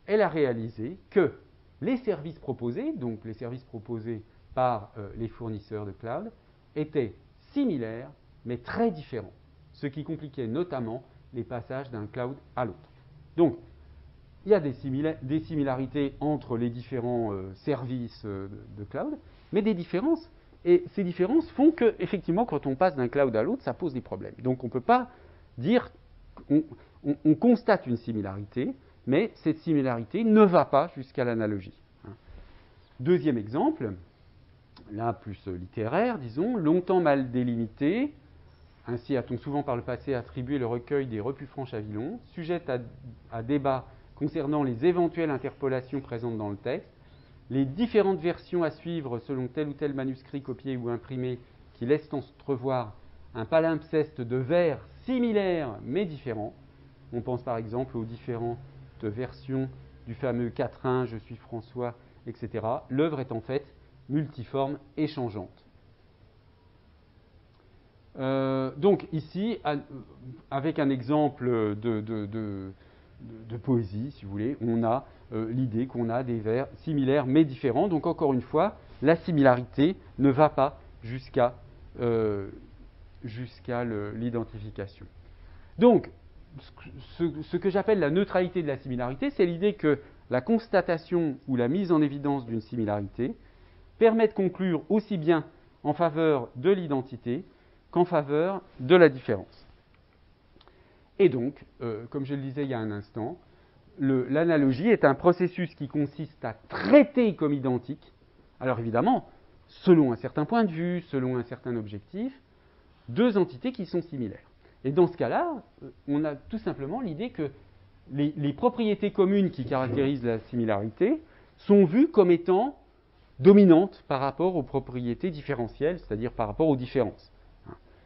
Speaker 1: elle a réalisé que les services proposés, donc les services proposés par les fournisseurs de cloud, étaient similaires mais très différents, ce qui compliquait notamment les passages d'un cloud à l'autre. Donc, il y a des similarités entre les différents services de cloud, mais des différences. Et ces différences font que, effectivement, quand on passe d'un cloud à l'autre, ça pose des problèmes. Donc, on ne peut pas dire, on constate une similarité, mais cette similarité ne va pas jusqu'à l'analogie. Deuxième exemple, là plus littéraire, disons, longtemps mal délimité, ainsi a-t-on souvent par le passé attribué le recueil des Repus-Franches à Villon, sujette à débat concernant les éventuelles interpolations présentes dans le texte, les différentes versions à suivre selon tel ou tel manuscrit copié ou imprimé qui laissent entrevoir un palimpseste de vers similaires mais différents. On pense par exemple aux différentes versions du fameux quatrain, je suis François, etc. L'œuvre est en fait multiforme et changeante. Donc ici, avec un exemple de poésie, si vous voulez, on a l'idée qu'on a des vers similaires mais différents. Donc encore une fois, la similarité ne va pas jusqu'à l'identification. Donc, ce que j'appelle la neutralité de la similarité, c'est l'idée que la constatation ou la mise en évidence d'une similarité permet de conclure aussi bien en faveur de l'identité qu'en faveur de la différence. Et donc, comme je le disais il y a un instant, l'analogie est un processus qui consiste à traiter comme identique, alors évidemment, selon un certain point de vue, selon un certain objectif, deux entités qui sont similaires. Et dans ce cas-là, on a tout simplement l'idée que les propriétés communes qui caractérisent la similarité sont vues comme étant dominantes par rapport aux propriétés différentielles, c'est-à-dire par rapport aux différences.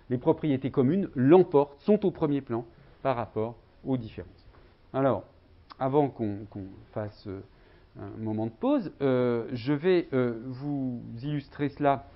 Speaker 1: Les propriétés communes l'emportent, sont au premier plan par rapport aux différences. Alors, avant qu'on fasse un moment de pause, je vais vous illustrer cela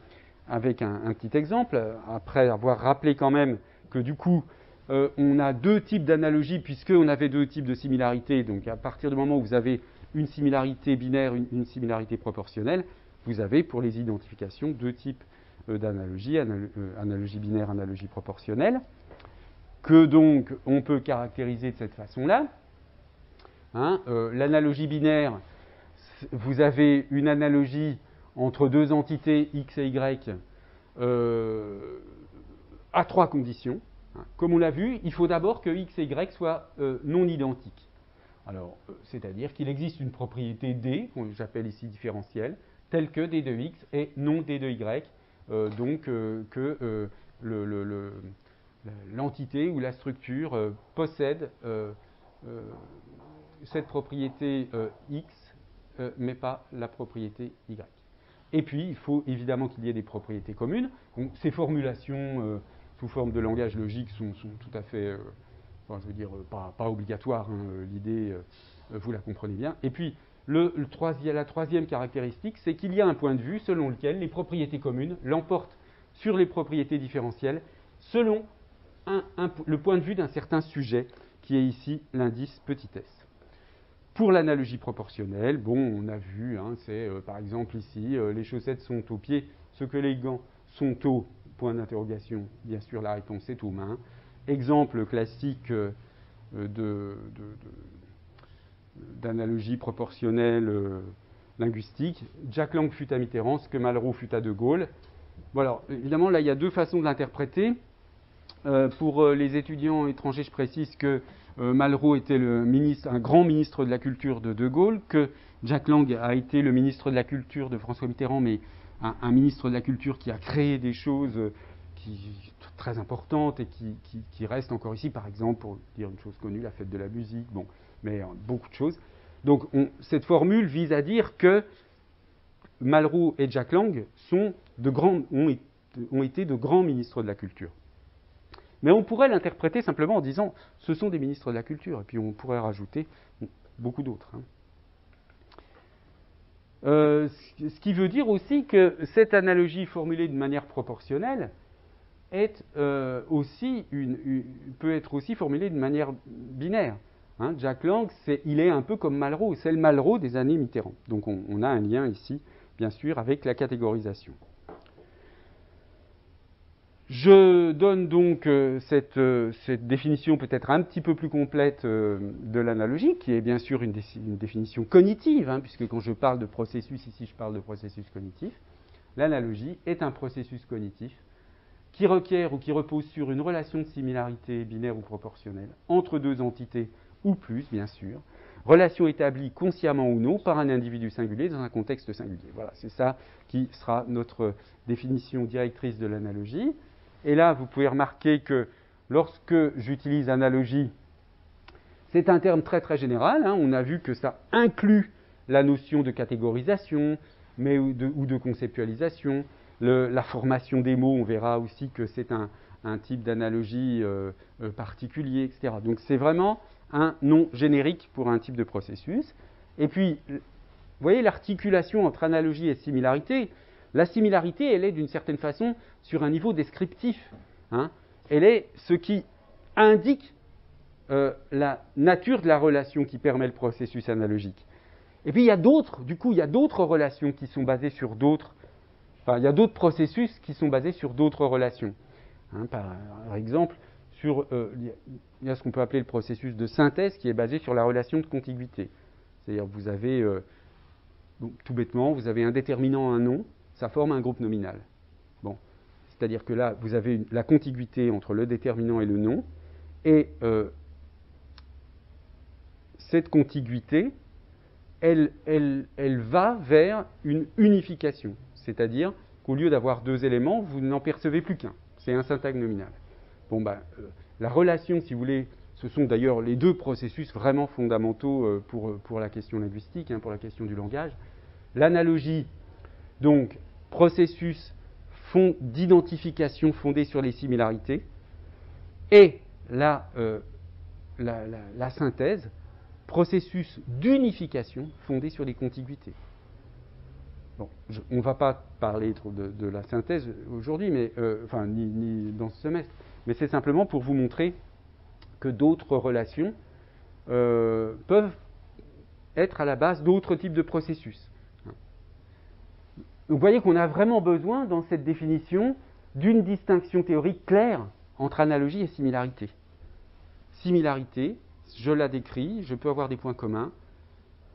Speaker 1: avec un petit exemple, après avoir rappelé quand même que du coup, on a deux types d'analogies, puisqu'on avait deux types de similarités. Donc à partir du moment où vous avez une similarité binaire, une similarité proportionnelle, vous avez pour les identifications deux types d'analogie, analogie binaire, analogie proportionnelle, que donc on peut caractériser de cette façon-là. L'analogie binaire, vous avez une analogie entre deux entités x et y à trois conditions. Comme on l'a vu, il faut d'abord que x et y soient non identiques. Alors, c'est-à-dire qu'il existe une propriété d, que j'appelle ici différentielle, telle que d de x est non d de y, donc que l'entité ou la structure possède cette propriété x, mais pas la propriété y. Et puis, il faut évidemment qu'il y ait des propriétés communes. Donc, ces formulations sous forme de langage logique sont tout à fait, je veux dire, pas obligatoires. L'idée, vous la comprenez bien. Et puis, la troisième caractéristique, c'est qu'il y a un point de vue selon lequel les propriétés communes l'emportent sur les propriétés différentielles selon le point de vue d'un certain sujet, qui est ici l'indice petit s. Pour l'analogie proportionnelle, on a vu, c'est par exemple ici, les chaussettes sont aux pieds, ce que les gants sont aux point d'interrogation, bien sûr la réponse est aux mains. Exemple classique d'analogie proportionnelle linguistique, Jack Lang fut à Mitterrand ce que Malraux fut à De Gaulle. Bon, alors, évidemment, là, il y a deux façons de l'interpréter. Pour les étudiants étrangers, je précise que Malraux était un grand ministre de la culture de De Gaulle, que Jack Lang a été le ministre de la culture de François Mitterrand, mais un ministre de la culture qui a créé des choses très importantes et qui restent encore ici, par exemple, pour dire une chose connue, la fête de la musique, mais beaucoup de choses. Donc cette formule vise à dire que Malraux et Jack Lang ont été de grands ministres de la culture. Mais on pourrait l'interpréter simplement en disant ce sont des ministres de la culture, et puis on pourrait rajouter beaucoup d'autres. Ce qui veut dire aussi que cette analogie formulée de manière proportionnelle peut être aussi formulée de manière binaire. Jack Lang, il est un peu comme Malraux, c'est le Malraux des années Mitterrand. Donc on a un lien ici, bien sûr, avec la catégorisation. Je donne donc cette définition peut-être un petit peu plus complète de l'analogie, qui est bien sûr une définition cognitive, puisque quand je parle de processus, ici je parle de processus cognitif. L'analogie est un processus cognitif qui requiert ou qui repose sur une relation de similarité binaire ou proportionnelle entre deux entités ou plus, bien sûr, relation établie consciemment ou non par un individu singulier dans un contexte singulier. Voilà, c'est ça qui sera notre définition directrice de l'analogie. Et là, vous pouvez remarquer que lorsque j'utilise analogie, c'est un terme très très général. On a vu que ça inclut la notion de catégorisation ou de conceptualisation. La formation des mots, on verra aussi que c'est un type d'analogie particulier, etc. Donc c'est vraiment un nom générique pour un type de processus. Et puis, vous voyez l'articulation entre analogie et similarité. La similarité, elle est d'une certaine façon sur un niveau descriptif. Elle est ce qui indique la nature de la relation qui permet le processus analogique. Et puis il y a d'autres relations qui sont basées sur d'autres. Enfin, il y a d'autres processus qui sont basés sur d'autres relations. Par exemple, il y a ce qu'on peut appeler le processus de synthèse qui est basé sur la relation de contiguïté. C'est-à-dire vous avez, tout bêtement, vous avez un déterminant, un nom, ça forme un groupe nominal. Bon. C'est-à-dire que là, vous avez la contiguïté entre le déterminant et le nom, et cette contiguïté, elle va vers une unification. C'est-à-dire qu'au lieu d'avoir deux éléments, vous n'en percevez plus qu'un. C'est un syntagme nominal. La relation, si vous voulez, ce sont d'ailleurs les deux processus vraiment fondamentaux pour la question linguistique, pour la question du langage. L'analogie, donc, processus d'identification fondé sur les similarités, et la synthèse, processus d'unification fondé sur les contiguïtés. Bon, on ne va pas parler trop de la synthèse aujourd'hui, ni dans ce semestre, mais c'est simplement pour vous montrer que d'autres relations peuvent être à la base d'autres types de processus. Donc vous voyez qu'on a vraiment besoin, dans cette définition, d'une distinction théorique claire entre analogie et similarité. Similarité, je la décris, je peux avoir des points communs,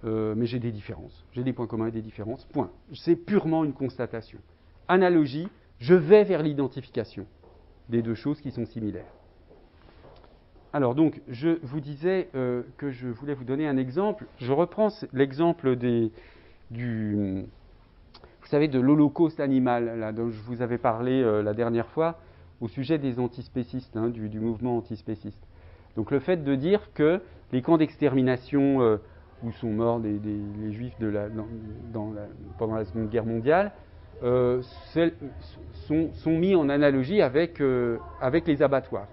Speaker 1: mais j'ai des différences. J'ai des points communs et des différences, point. C'est purement une constatation. Analogie, je vais vers l'identification des deux choses qui sont similaires. Alors donc, je vous disais que je voulais vous donner un exemple. Je reprends l'exemple vous savez, de l'holocauste animal, là, dont je vous avais parlé la dernière fois, au sujet des antispécistes, du mouvement antispéciste. Donc le fait de dire que les camps d'extermination où sont morts les Juifs pendant la Seconde Guerre mondiale sont mis en analogie avec les abattoirs.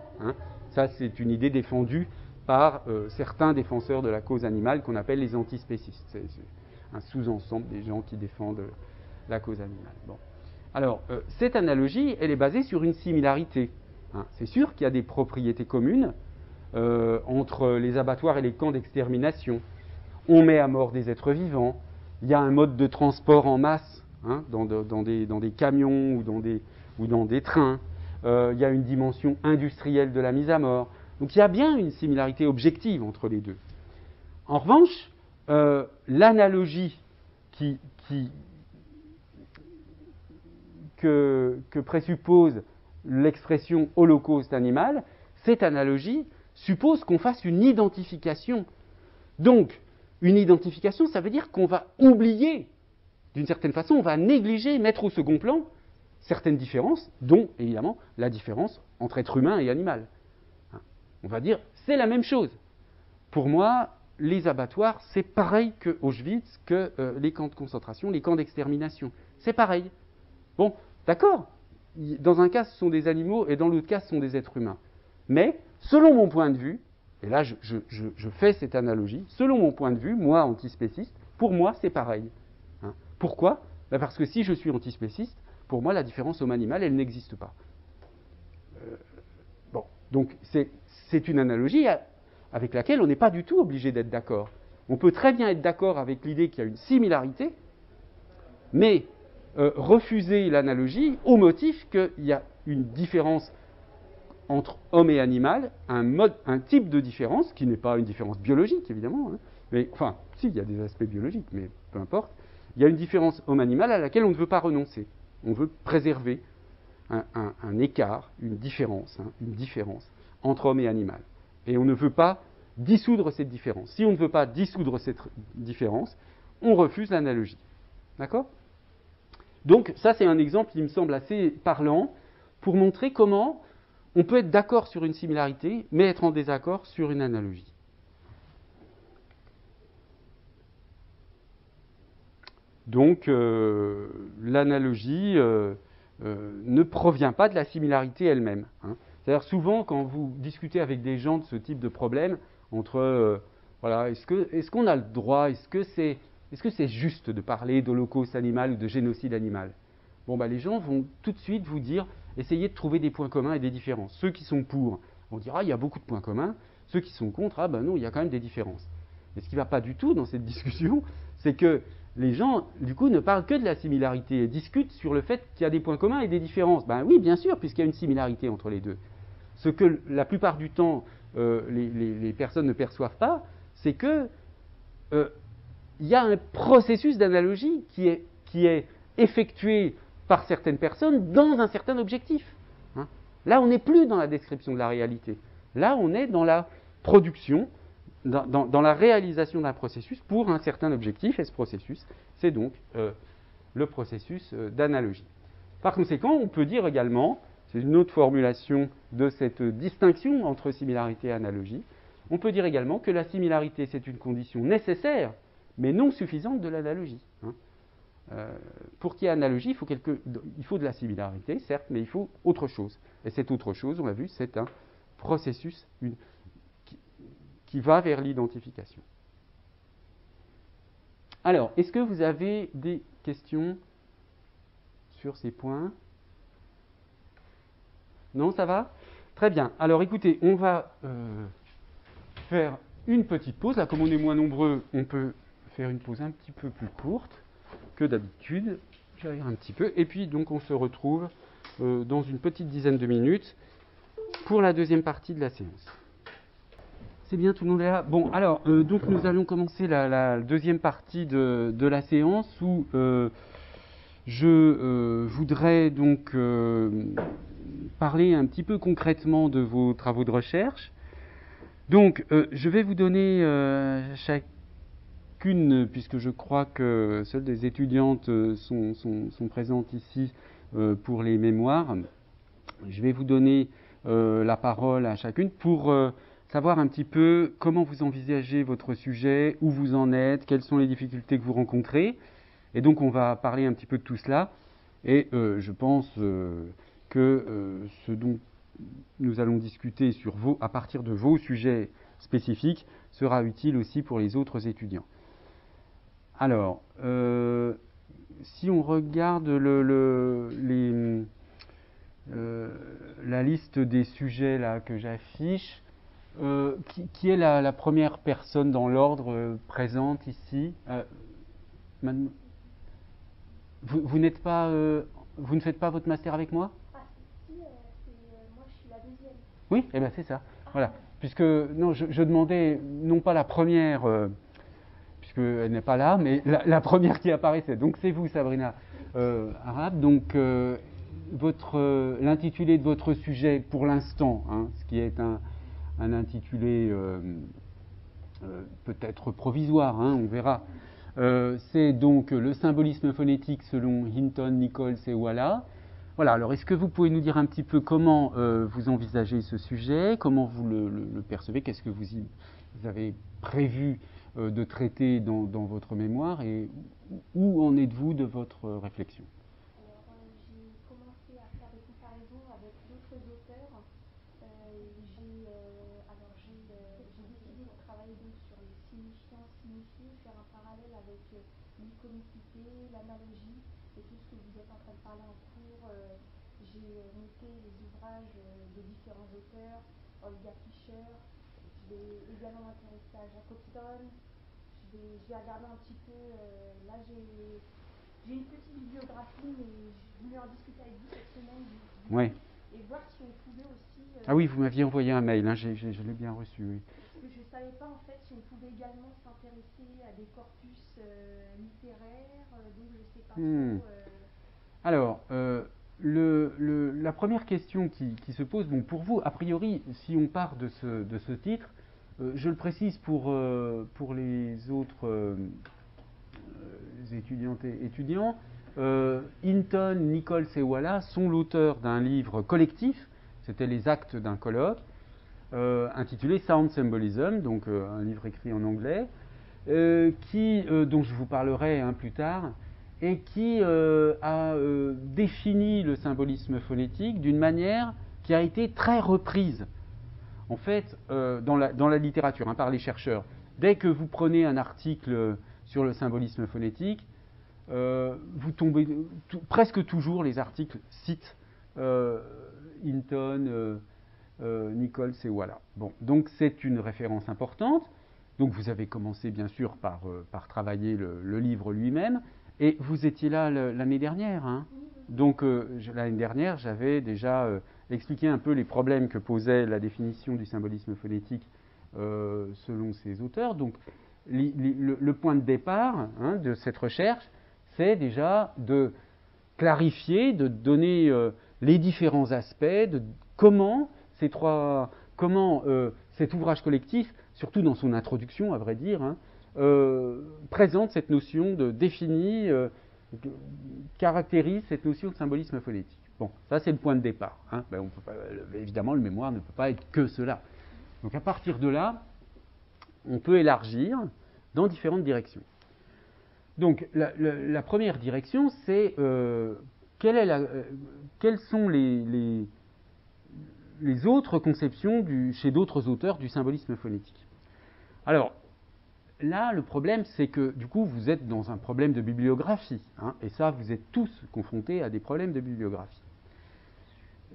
Speaker 1: Ça, c'est une idée défendue par certains défenseurs de la cause animale qu'on appelle les antispécistes. C'est un sous-ensemble des gens qui défendent la cause animale. Bon. Alors, cette analogie, elle est basée sur une similarité. C'est sûr qu'il y a des propriétés communes entre les abattoirs et les camps d'extermination. On met à mort des êtres vivants. Il y a un mode de transport en masse dans des camions ou dans des trains. Il y a une dimension industrielle de la mise à mort. Donc il y a bien une similarité objective entre les deux. En revanche, l'analogie que présuppose l'expression holocauste animal, cette analogie suppose qu'on fasse une identification. Donc, une identification, ça veut dire qu'on va oublier, d'une certaine façon, on va négliger, mettre au second plan certaines différences, dont, évidemment, la différence entre être humain et animal. On va dire, c'est la même chose. Pour moi, les abattoirs, c'est pareil que Auschwitz, que les camps de concentration, les camps d'extermination. C'est pareil. Bon, d'accord. Dans un cas, ce sont des animaux, et dans l'autre cas, ce sont des êtres humains. Mais, selon mon point de vue, et là, je fais cette analogie, selon mon point de vue, moi, antispéciste, pour moi, c'est pareil. Pourquoi ? Parce que si je suis antispéciste, pour moi, la différence homme-animal, elle n'existe pas. Donc, c'est une analogie avec laquelle on n'est pas du tout obligé d'être d'accord. On peut très bien être d'accord avec l'idée qu'il y a une similarité, mais refuser l'analogie au motif qu'il y a une différence entre homme et animal, un type de différence, qui n'est pas une différence biologique, évidemment, mais, enfin, si, il y a des aspects biologiques, mais peu importe. Il y a une différence homme-animal à laquelle on ne veut pas renoncer. On veut préserver un écart, une différence entre homme et animal. Et on ne veut pas dissoudre cette différence. Si on ne veut pas dissoudre cette différence, on refuse l'analogie. D'accord ? Donc ça, c'est un exemple qui me semble assez parlant pour montrer comment on peut être d'accord sur une similarité, mais être en désaccord sur une analogie. Donc l'analogie ne provient pas de la similarité elle-même. Hein. C'est-à-dire souvent quand vous discutez avec des gens de ce type de problème, entre voilà, est-ce qu'on a le droit, est-ce que c'est juste de parler d'holocauste animal ou de génocide animal ? Bon, les gens vont tout de suite vous dire, essayez de trouver des points communs et des différences. Ceux qui sont pour vont dire, il y a beaucoup de points communs. Ceux qui sont contre, non, il y a quand même des différences. Mais ce qui ne va pas du tout dans cette discussion, c'est que les gens, du coup, ne parlent que de la similarité et discutent sur le fait qu'il y a des points communs et des différences. Oui, bien sûr, puisqu'il y a une similarité entre les deux. Ce que la plupart du temps, les personnes ne perçoivent pas, c'est que il y a un processus d'analogie qui est effectué par certaines personnes dans un certain objectif. Hein. Là, on n'est plus dans la description de la réalité. Là, on est dans la production, dans la réalisation d'un processus pour un certain objectif, et ce processus, c'est donc le processus d'analogie. Par conséquent, on peut dire également, c'est une autre formulation de cette distinction entre similarité et analogie, on peut dire également que la similarité, c'est une condition nécessaire, mais non suffisante de l'analogie. Hein. Pour qu'il y ait analogie, il faut de la similarité, certes, mais il faut autre chose. Et cette autre chose, on l'a vu, c'est un processus qui va vers l'identification. Alors, est-ce que vous avez des questions sur ces points ? Non, ça va ? Très bien. Alors, écoutez, on va faire une petite pause. Là, comme on est moins nombreux, on peut faire une pause un petit peu plus courte que d'habitude. J'aère un petit peu. Et puis, donc, on se retrouve dans une petite dizaine de minutes pour la deuxième partie de la séance. C'est bien, tout le monde est là ? Bon, alors, donc nous allons commencer la deuxième partie de la séance où je voudrais donc parler un petit peu concrètement de vos travaux de recherche. Donc, je vais vous donner chacune, puisque je crois que seules des étudiantes sont présentes ici pour les mémoires, je vais vous donner la parole à chacune pour savoir un petit peu comment vous envisagez votre sujet, où vous en êtes, quelles sont les difficultés que vous rencontrez. Et donc on va parler un petit peu de tout cela. Et je pense que ce dont nous allons discuter à partir de vos sujets spécifiques sera utile aussi pour les autres étudiants. Alors, si on regarde la liste des sujets là, que j'affiche, qui est la première personne dans l'ordre présente ici vous n'êtes pas, vous ne faites pas votre master avec moi ?
Speaker 3: Ah si, moi je suis la deuxième.
Speaker 1: Oui, eh bien c'est ça. Voilà. Puisque non, je demandais non pas la première, puisqu'elle n'est pas là, mais la première qui apparaissait. Donc c'est vous, Sabrina Arabe. Donc l'intitulé de votre sujet pour l'instant, ce qui est un intitulé peut-être provisoire, on verra. C'est donc le symbolisme phonétique selon Hinton, Nichols et Walla. Voilà, alors est-ce que vous pouvez nous dire un petit peu comment vous envisagez ce sujet, comment vous le percevez, qu'est-ce que vous avez prévu de traiter dans votre mémoire et où en êtes-vous de votre réflexion ?
Speaker 3: Alors j'ai commencé à faire des comparaisons avec d'autres auteurs. J'ai décidé de travailler donc sur les signifiants, signifiés, faire un parallèle avec l'iconicité, l'analogie et tout ce que vous êtes en train de parler en cours. J'ai noté les ouvrages de différents auteurs, Olga Fischer. Je vais également m'intéresser à Jacobson. Je vais regarder un petit peu. Là j'ai une petite bibliographie, mais je voulais en discuter avec vous cette semaine.
Speaker 1: Oui.
Speaker 3: Et voir si on pouvait aussi...
Speaker 1: Ah oui, vous m'aviez envoyé un mail, je l'ai bien reçu, oui.
Speaker 3: Parce que je ne savais pas en fait si on pouvait également s'intéresser à des corpus littéraires, donc je ne sais pas trop...
Speaker 1: Alors, la première question qui se pose, bon, pour vous, a priori, si on part de ce titre, je le précise pour les autres étudiantes et étudiants, Hinton, Nichols et Walla sont l'auteur d'un livre collectif, c'était les actes d'un colloque, intitulé Sound Symbolism, donc un livre écrit en anglais, dont je vous parlerai plus tard, et qui a défini le symbolisme phonétique d'une manière qui a été très reprise, en fait, dans la littérature, par les chercheurs. Dès que vous prenez un article sur le symbolisme phonétique, vous tombez presque toujours, les articles citent Hinton, Nichols et Walla. Bon, donc c'est une référence importante. Donc vous avez commencé bien sûr par travailler le livre lui-même, et vous étiez là l'année dernière. Hein. Donc l'année dernière, j'avais déjà expliqué un peu les problèmes que posait la définition du symbolisme phonétique selon ces auteurs. Donc le point de départ de cette recherche, c'est déjà de clarifier, de donner les différents aspects de comment cet ouvrage collectif, surtout dans son introduction, à vrai dire, présente cette notion de définit, caractérise cette notion de symbolisme phonétique. Bon, ça c'est le point de départ. On peut pas, évidemment, le mémoire ne peut pas être que cela. Donc à partir de là, on peut élargir dans différentes directions. Donc la première direction, c'est quelles sont les autres conceptions chez d'autres auteurs du symbolisme phonétique. Alors, là, le problème, c'est que, du coup, vous êtes dans un problème de bibliographie. Et ça, vous êtes tous confrontés à des problèmes de bibliographie.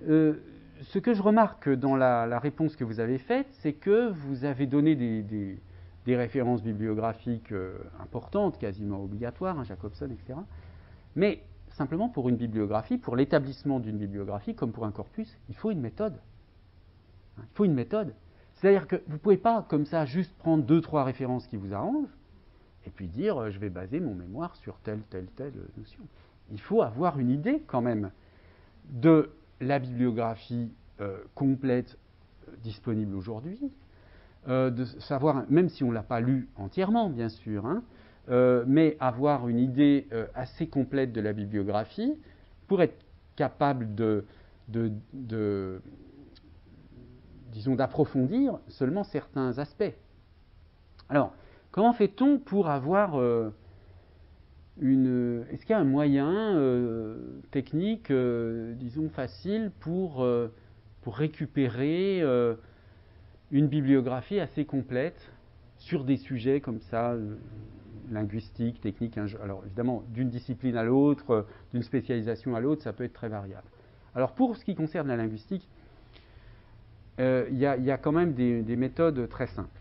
Speaker 1: Ce que je remarque dans la réponse que vous avez faite, c'est que vous avez donné des références bibliographiques importantes, quasiment obligatoires, Jacobson, etc. Mais, simplement, pour une bibliographie, pour l'établissement d'une bibliographie, comme pour un corpus, il faut une méthode. Il faut une méthode. C'est-à-dire que vous ne pouvez pas, comme ça, juste prendre 2-3 références qui vous arrangent, et puis dire, je vais baser mon mémoire sur telle notion. Il faut avoir une idée, quand même, de la bibliographie complète disponible aujourd'hui, de savoir, même si on ne l'a pas lu entièrement, bien sûr, mais avoir une idée assez complète de la bibliographie pour être capable disons, d'approfondir seulement certains aspects. Alors, comment fait-on pour avoir est-ce qu'il y a un moyen technique, disons, facile pour récupérer une bibliographie assez complète sur des sujets comme ça, linguistique, technique, alors évidemment, d'une discipline à l'autre, d'une spécialisation à l'autre, ça peut être très variable. Alors, pour ce qui concerne la linguistique, il y a quand même des méthodes très simples.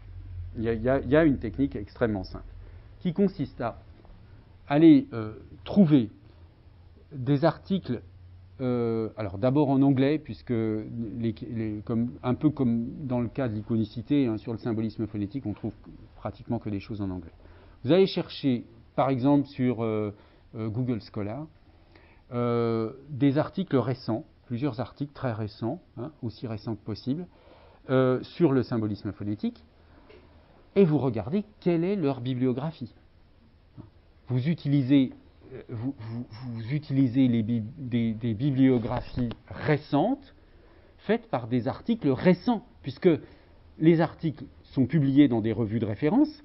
Speaker 1: Il y a une technique extrêmement simple qui consiste à aller trouver des articles, alors d'abord en anglais, puisque un peu comme dans le cas de l'iconicité, sur le symbolisme phonétique, on trouve pratiquement que des choses en anglais. Vous allez chercher, par exemple, sur Google Scholar, des articles récents, plusieurs articles très récents, aussi récents que possible, sur le symbolisme phonétique, et vous regardez quelle est leur bibliographie. Vous utilisez des bibliographies récentes faites par des articles récents, puisque les articles sont publiés dans des revues de référence.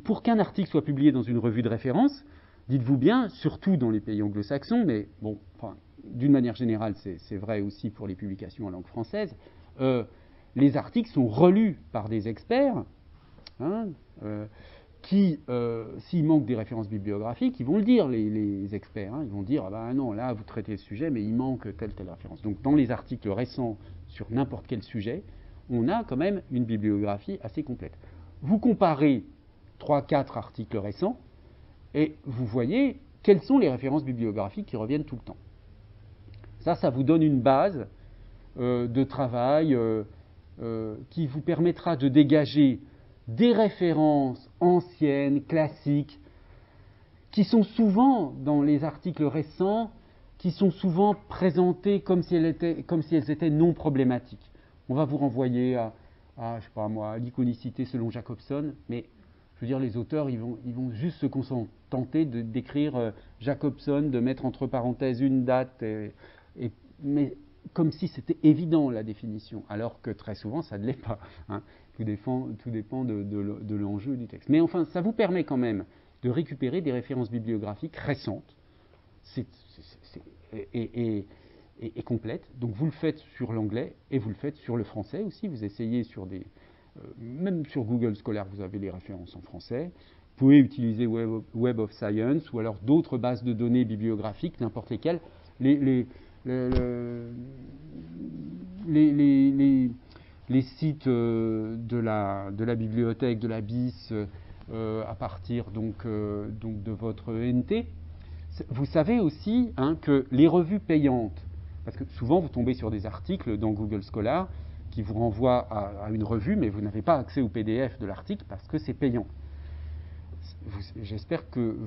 Speaker 1: Pour qu'un article soit publié dans une revue de référence, dites-vous bien, surtout dans les pays anglo-saxons, mais bon, d'une manière générale, c'est vrai aussi pour les publications en langue française, les articles sont relus par des experts qui, s'il manque des références bibliographiques, ils vont le dire, les experts. Ils vont dire, non, là, vous traitez ce sujet, mais il manque telle référence. Donc, dans les articles récents sur n'importe quel sujet, on a quand même une bibliographie assez complète. Vous comparez 3-4 articles récents, et vous voyez quelles sont les références bibliographiques qui reviennent tout le temps. Ça vous donne une base de travail qui vous permettra de dégager des références anciennes, classiques, qui sont souvent, dans les articles récents, qui sont souvent présentées comme si elles étaient non problématiques. On va vous renvoyer je sais pas moi, l'iconicité selon Jacobson, mais je veux dire, les auteurs, ils vont juste se contenter d'écrire Jacobson, de mettre entre parenthèses une date, mais comme si c'était évident la définition, alors que très souvent ça ne l'est pas. Hein. Tout dépend de l'enjeu du texte. Mais enfin, ça vous permet quand même de récupérer des références bibliographiques récentes et complètes. Donc vous le faites sur l'anglais et vous le faites sur le français aussi. Vous essayez même sur Google Scholar, vous avez les références en français. Vous pouvez utiliser Web of Science ou alors d'autres bases de données bibliographiques, n'importe lesquelles. Les sites de la bibliothèque, de la BIS, à partir donc de votre NT. Vous savez aussi que les revues payantes, parce que souvent vous tombez sur des articles dans Google Scholar qui vous renvoient à une revue, mais vous n'avez pas accès au PDF de l'article parce que c'est payant. J'espère que,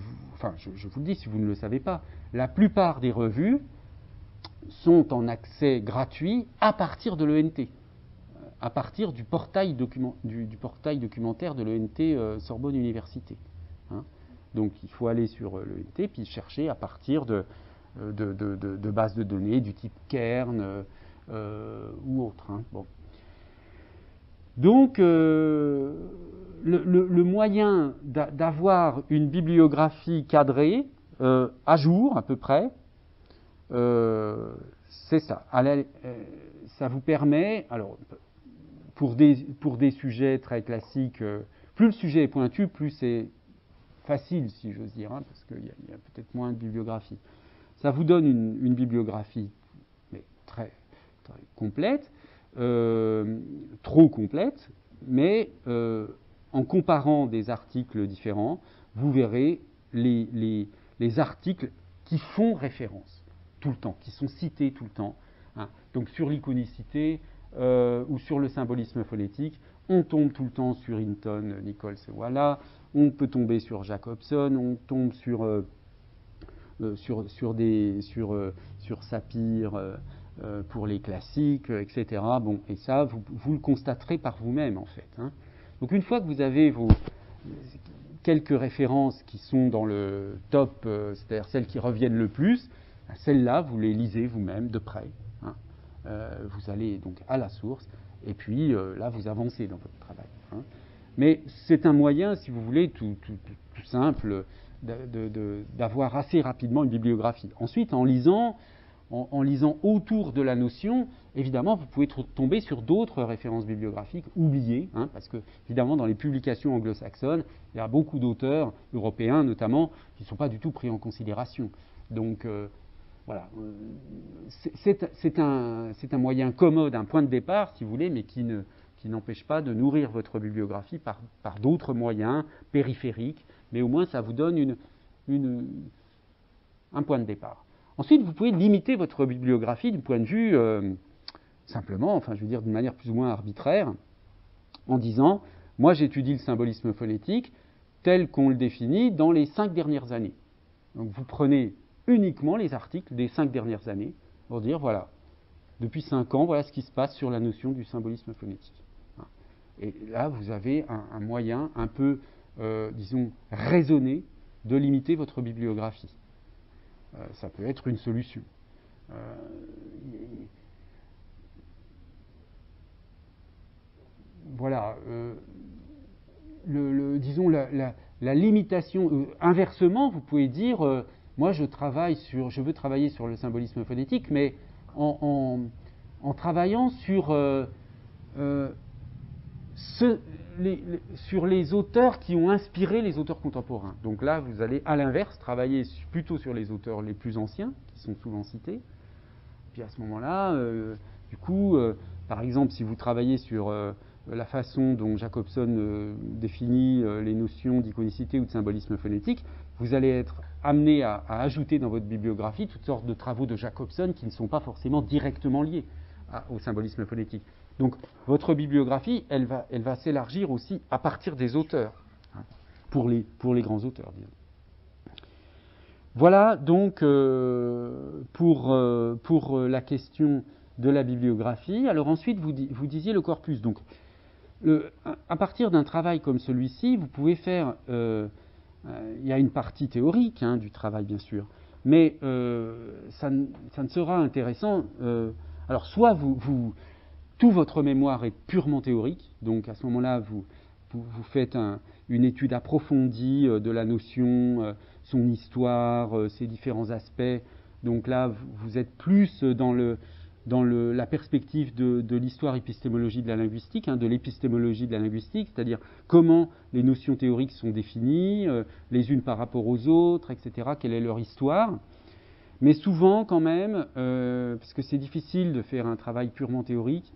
Speaker 1: je vous le dis si vous ne le savez pas, la plupart des revues sont en accès gratuit à partir de l'ENT, à partir du portail documentaire de l'ENT Sorbonne Université. Hein. Donc il faut aller sur l'ENT puis chercher à partir de bases de données du type Kern ou autre. Hein. Bon. Donc le moyen d'avoir une bibliographie cadrée, à jour à peu près, c'est ça. Ça vous permet, alors pour des sujets très classiques, plus le sujet est pointu, plus c'est facile, si j'ose dire, hein, parce qu'il y a peut-être moins de bibliographie. Ça vous donne une bibliographie mais très, très complète, trop complète, mais en comparant des articles différents, vous verrez les articles qui font référence tout le temps, qui sont cités tout le temps. Hein. Donc sur l'iconicité ou sur le symbolisme phonétique, on tombe tout le temps sur Hinton, Nichols et voilà. On peut tomber sur Jacobson, on tombe sur Sapir pour les classiques, etc. Bon, et ça, vous le constaterez par vous-même en fait. Hein. Donc une fois que vous avez quelques références qui sont dans le top, c'est-à-dire celles qui reviennent le plus, celles-là, vous les lisez vous-même de près. Hein. Vous allez donc à la source, et puis là, vous avancez dans votre travail. Hein. Mais c'est un moyen, si vous voulez, tout simple, d'avoir assez rapidement une bibliographie. Ensuite, en lisant autour de la notion, évidemment, vous pouvez tomber sur d'autres références bibliographiques oubliées, hein, parce que, évidemment, dans les publications anglo-saxonnes, il y a beaucoup d'auteurs, européens notamment, qui ne sont pas du tout pris en considération. Donc, voilà. C'est un moyen commode, un point de départ, si vous voulez, mais qui n'empêche pas de nourrir votre bibliographie par d'autres moyens périphériques, mais au moins ça vous donne un point de départ. Ensuite, vous pouvez limiter votre bibliographie du point de vue, simplement, enfin je veux dire d'une manière plus ou moins arbitraire, en disant, moi j'étudie le symbolisme phonétique tel qu'on le définit dans les 5 dernières années. Donc vous prenez uniquement les articles des 5 dernières années pour dire, voilà, depuis 5 ans, voilà ce qui se passe sur la notion du symbolisme phonétique. Et là, vous avez un moyen un peu, disons, raisonné de limiter votre bibliographie. Ça peut être une solution. Voilà. Disons, la limitation. Inversement, vous pouvez dire, moi, je veux travailler sur le symbolisme phonétique, mais en travaillant sur les auteurs qui ont inspiré les auteurs contemporains. Donc là, vous allez à l'inverse travailler plutôt sur les auteurs les plus anciens, qui sont souvent cités. Puis à ce moment-là, du coup, par exemple, si vous travaillez sur la façon dont Jacobson définit les notions d'iconicité ou de symbolisme phonétique, vous allez être amené à ajouter dans votre bibliographie toutes sortes de travaux de Jacobson qui ne sont pas forcément directement liés au symbolisme phonétique. Donc votre bibliographie, elle va s'élargir aussi à partir des auteurs, hein, pour les grands auteurs, disons. Voilà donc pour la question de la bibliographie. Alors ensuite, vous disiez le corpus. Donc à partir d'un travail comme celui-ci, vous pouvez faire... il y a une partie théorique du travail, bien sûr, mais ça ne sera intéressant... alors, soit tout votre mémoire est purement théorique, donc à ce moment-là, vous faites une étude approfondie de la notion, son histoire, ses différents aspects. Donc là, vous êtes plus dans la perspective de l'histoire épistémologie de la linguistique, de l'épistémologie de la linguistique, c'est-à-dire comment les notions théoriques sont définies, les unes par rapport aux autres, etc., quelle est leur histoire. Mais souvent, quand même, parce que c'est difficile de faire un travail purement théorique,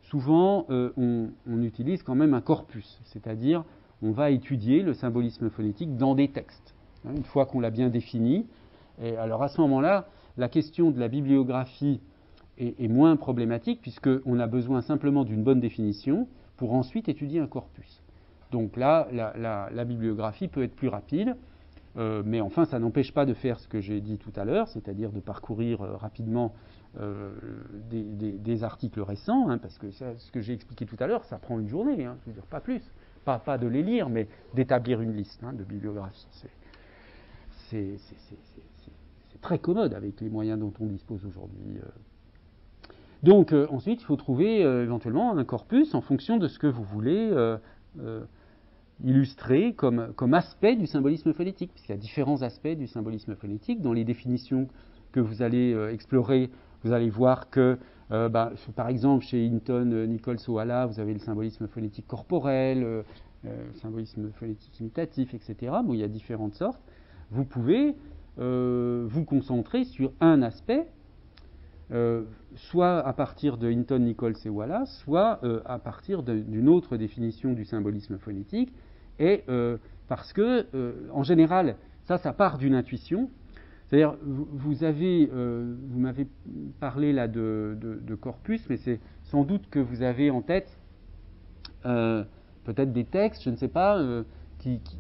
Speaker 1: souvent, on utilise quand même un corpus, c'est-à-dire on va étudier le symbolisme phonétique dans des textes, une fois qu'on l'a bien défini. Et alors à ce moment-là, la question de la bibliographie est moins problématique, puisqu'on a besoin simplement d'une bonne définition pour ensuite étudier un corpus. Donc là, la bibliographie peut être plus rapide, mais enfin, ça n'empêche pas de faire ce que j'ai dit tout à l'heure, c'est-à-dire de parcourir rapidement des articles récents, parce que ce que j'ai expliqué tout à l'heure, ça prend une journée, je veux dire, pas plus. Pas de les lire, mais d'établir une liste de bibliographies. C'est très commode avec les moyens dont on dispose aujourd'hui. Donc ensuite, il faut trouver éventuellement un corpus en fonction de ce que vous voulez illustrer comme aspect du symbolisme phonétique, puisqu'il y a différents aspects du symbolisme phonétique. Dans les définitions que vous allez explorer, vous allez voir que, par exemple, chez Hinton, Nichols, Ohala, vous avez le symbolisme phonétique corporel, le symbolisme phonétique imitatif, etc. Bon, il y a différentes sortes. Vous pouvez vous concentrer sur un aspect, soit à partir de Hinton, Nichols et Ohala, soit à partir d'une autre définition du symbolisme phonétique, et parce que, en général, ça part d'une intuition. C'est-à-dire, vous m'avez parlé là de corpus, mais c'est sans doute que vous avez en tête peut-être des textes, je ne sais pas,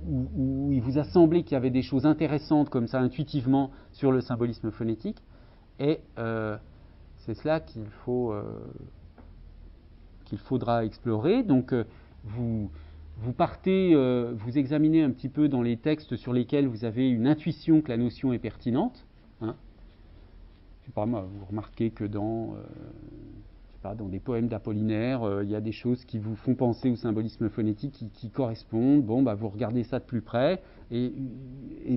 Speaker 1: où il vous a semblé qu'il y avait des choses intéressantes comme ça intuitivement sur le symbolisme phonétique, et c'est cela qu'il faudra explorer. Donc vous partez, vous examinez un petit peu dans les textes sur lesquels vous avez une intuition que la notion est pertinente. Je ne sais pas moi, vous remarquez que dans des poèmes d'Apollinaire, il y a des choses qui vous font penser au symbolisme phonétique qui correspondent. Bon, vous regardez ça de plus près, et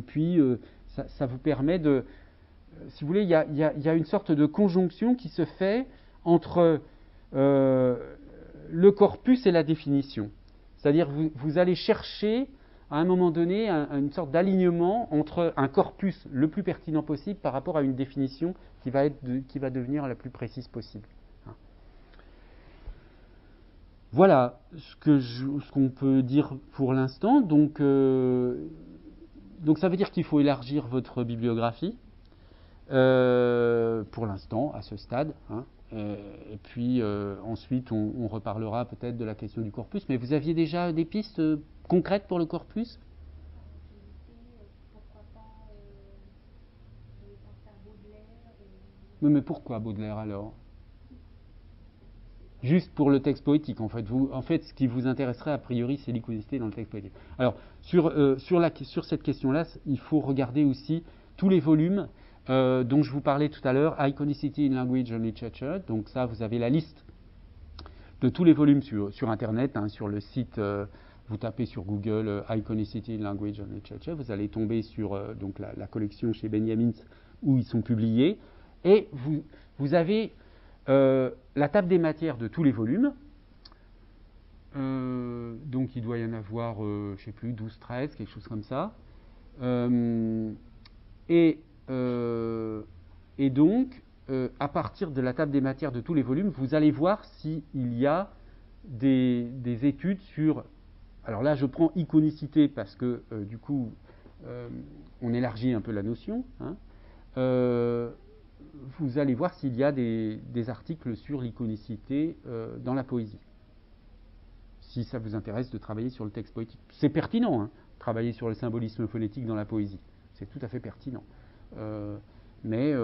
Speaker 1: puis ça vous permet de... Si vous voulez, il y a une sorte de conjonction qui se fait entre le corpus et la définition. C'est-à-dire vous allez chercher à un moment donné une sorte d'alignement entre un corpus le plus pertinent possible par rapport à une définition qui va devenir la plus précise possible. Voilà ce qu'on peut dire pour l'instant. Donc ça veut dire qu'il faut élargir votre bibliographie pour l'instant, à ce stade. Et puis ensuite, on reparlera peut-être de la question du corpus. Mais vous aviez déjà des pistes concrètes pour le corpus ?
Speaker 3: Pourquoi pas penser à Baudelaire
Speaker 1: Oui, mais pourquoi Baudelaire alors ? Juste pour le texte poétique, en fait. Ce qui vous intéresserait a priori, c'est l'iconicité dans le texte poétique. Alors, sur cette question-là, il faut regarder aussi tous les volumes dont je vous parlais tout à l'heure, Iconicity in Language and Literature. Donc ça, vous avez la liste de tous les volumes sur Internet, sur le site. Vous tapez sur Google Iconicity in Language and Literature, vous allez tomber sur donc la collection chez Benjamins où ils sont publiés, et vous avez la table des matières de tous les volumes. Donc il doit y en avoir, je ne sais plus, 12, 13, quelque chose comme ça. Et donc, à partir de la table des matières de tous les volumes, vous allez voir s'il y a des études sur... Alors là, je prends iconicité parce que, du coup, on élargit un peu la notion. Vous allez voir s'il y a des articles sur l'iconicité dans la poésie. Si ça vous intéresse de travailler sur le texte poétique. C'est pertinent, travailler sur le symbolisme phonétique dans la poésie. C'est tout à fait pertinent. Mais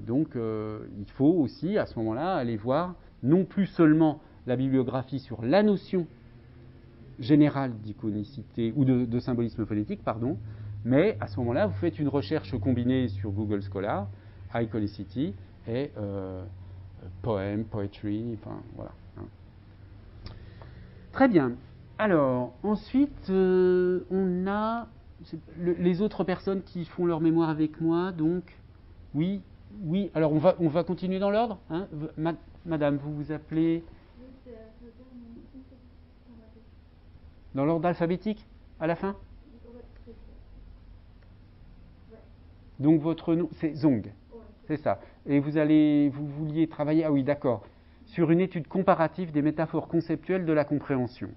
Speaker 1: donc, il faut aussi, à ce moment-là, aller voir non plus seulement la bibliographie sur la notion générale d'iconicité, ou de symbolisme phonétique, pardon, mais à ce moment-là, vous faites une recherche combinée sur Google Scholar, iconicity, et poème, poetry, enfin voilà. Très bien. Alors, ensuite, on a les autres personnes qui font leur mémoire avec moi, donc, oui, alors on va continuer dans l'ordre, hein. Madame, vous vous appelez dans l'ordre alphabétique, à la fin? Donc votre nom, c'est Zong, c'est ça. Et vous vouliez travailler, ah oui, d'accord, sur une étude comparative des métaphores conceptuelles de la compréhension.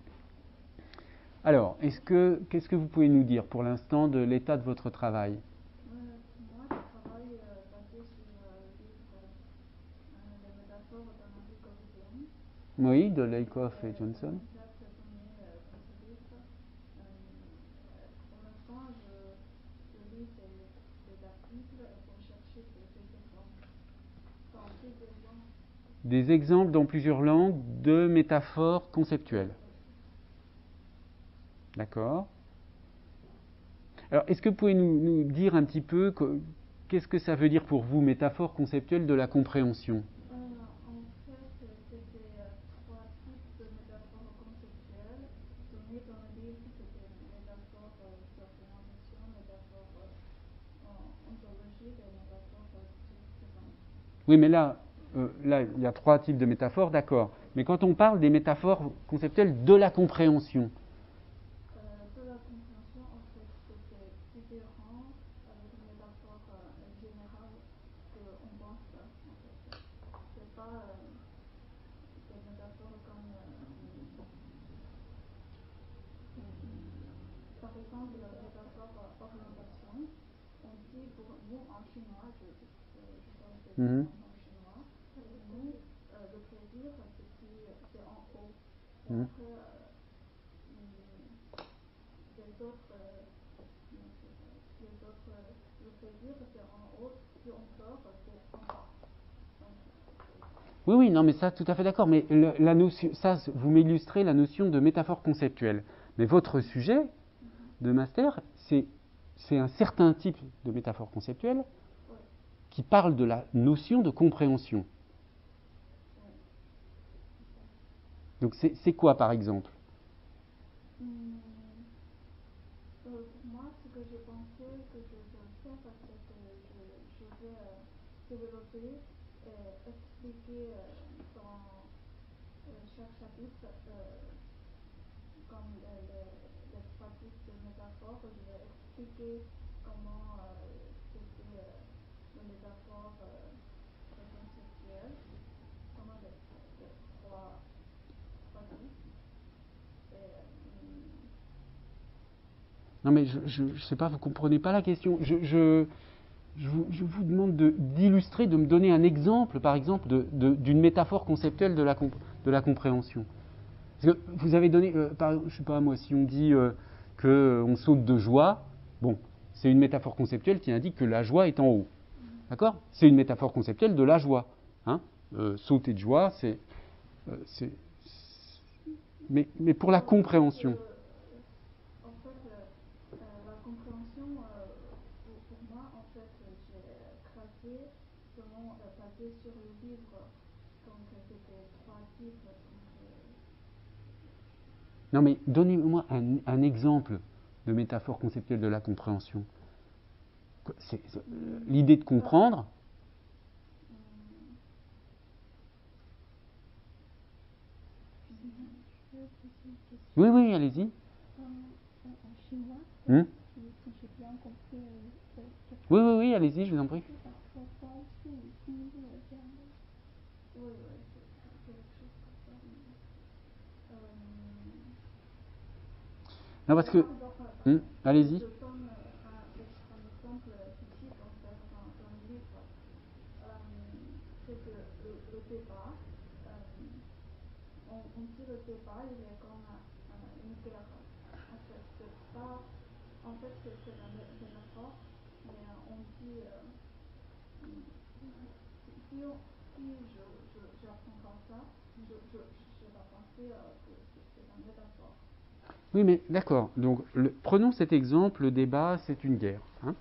Speaker 1: Alors, qu'est-ce que vous pouvez nous dire pour l'instant de l'état de votre travail?
Speaker 3: Moi, je travaille basé sur les métaphores d'Henri Covidien.
Speaker 1: Oui, de Lakoff et Johnson.
Speaker 3: Pour l'instant, je lis des articles pour chercher des exemples. Dans plusieurs langues.
Speaker 1: Des exemples dans plusieurs langues de métaphores conceptuelles. D'accord. Alors, est-ce que vous pouvez nous dire un petit peu qu'est-ce que ça veut dire pour vous, métaphore conceptuelle de la compréhension?
Speaker 3: En fait, c'était trois types de métaphores conceptuelles. Donnés dans le livre, c'était métaphore sur l'organisation, métaphore ontologique et métaphore structurante.
Speaker 1: Oui, mais là, il y a trois types de métaphores, d'accord. Mais quand on parle des métaphores conceptuelles de la compréhension,
Speaker 3: De la compréhension, en fait, c'était différent avec une métaphore générale qu'on pense. En fait. C'est pas des métaphores comme, par exemple, la métaphore orientation. On dit pour nous en chinois, je parle de
Speaker 1: Mhm.
Speaker 3: en chinois, nous, le plaisir, c'est en haut. Et
Speaker 1: Mhm.
Speaker 3: après, les autres, le plaisir, c'est en haut, puis on sort, c'est en bas.
Speaker 1: Oui, non, mais ça, tout à fait d'accord. Mais la notion, ça, vous m'illustrez la notion de métaphore conceptuelle. Mais votre sujet de master, c'est un certain type de métaphore conceptuelle qui parle de la notion de compréhension. Donc, c'est quoi, par exemple?
Speaker 3: Pour moi, ce que j'ai pensé que je veux faire, c'est que je vais développer et expliquer dans chaque chapitre, comme les trois types de métaphores, je vais expliquer comment c'était la métaphore conceptuelle, comment les trois types.
Speaker 1: Non, mais je ne sais pas, vous ne comprenez pas la question. Je vous demande d'illustrer, de me donner un exemple, par exemple, d'une métaphore conceptuelle de la compréhension. Parce que vous avez donné, je ne sais pas moi, si on dit qu'on saute de joie, bon, c'est une métaphore conceptuelle qui indique que la joie est en haut. D'accord? C'est une métaphore conceptuelle de la joie. Hein? Sauter de joie, mais pour la compréhension.
Speaker 3: En fait, la compréhension, pour moi, en fait, j'ai tracé selon basé sur le livre. Donc, c'était trois types.
Speaker 1: Non, mais donnez-moi un exemple de métaphore conceptuelle de la compréhension. C'est l'idée de comprendre. Oui, oui, allez-y.
Speaker 3: En chinois, si j'ai bien compris.
Speaker 1: Oui, allez-y, je vous en prie.
Speaker 3: Oui, c'est quelque chose comme ça.
Speaker 1: Non, parce que. Allez-y.
Speaker 3: Je donne un exemple typique en fait dans le livre. C'est que le débat, on dit le débat, il est comme une guerre. En fait, c'est pas. En fait, c'est la métaphore, mais on dit. Si j'apprends comme ça, je vais penser que c'est la métaphore.
Speaker 1: Oui, mais d'accord. Donc, prenons cet exemple, le débat, c'est une guerre. Hein.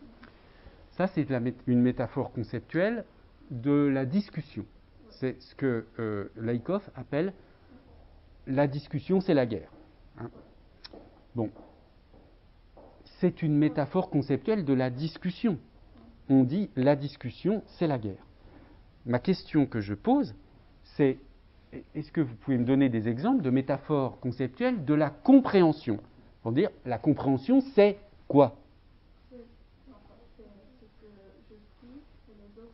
Speaker 1: Ça, c'est une métaphore conceptuelle de la discussion. C'est ce que Laïkov appelle la discussion, c'est la guerre. Hein. Bon. C'est une métaphore conceptuelle de la discussion. On dit la discussion, c'est la guerre. Ma question que je pose, c'est est-ce que vous pouvez me donner des exemples de métaphores conceptuelles de la compréhension? Pour dire, la compréhension, c'est quoi?
Speaker 3: C'est ce que je suis et les autres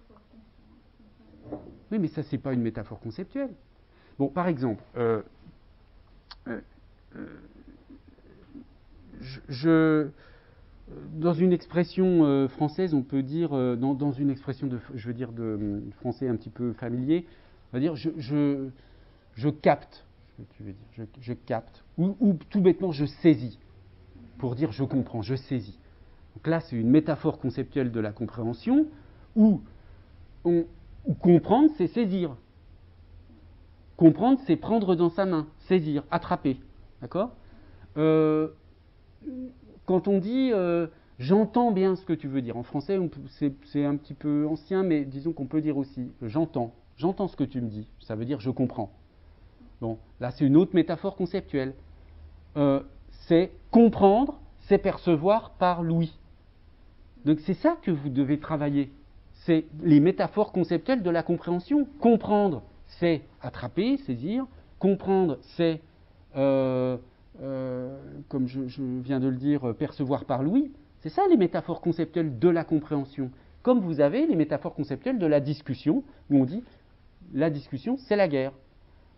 Speaker 3: comprennent.
Speaker 1: Oui, mais ça, c'est pas une métaphore conceptuelle. Bon, par exemple, dans une expression française, on peut dire, dans une expression de français un petit peu familier, on va dire je capte, ce que tu veux dire, je capte, ou tout bêtement je saisis, pour dire je comprends, je saisis. Donc là, c'est une métaphore conceptuelle de la compréhension, où comprendre, c'est saisir. Comprendre, c'est prendre dans sa main, saisir, attraper. D'accord ? Quand on dit j'entends bien ce que tu veux dire, en français, c'est un petit peu ancien, mais disons qu'on peut dire aussi j'entends ce que tu me dis, ça veut dire je comprends. Bon, là, c'est une autre métaphore conceptuelle. C'est comprendre, c'est percevoir par l'ouïe. Donc, c'est ça que vous devez travailler. C'est les métaphores conceptuelles de la compréhension. Comprendre, c'est attraper, saisir. Comprendre, c'est, comme je viens de le dire, percevoir par l'ouïe. C'est ça les métaphores conceptuelles de la compréhension. Comme vous avez les métaphores conceptuelles de la discussion, où on dit la discussion, c'est la guerre.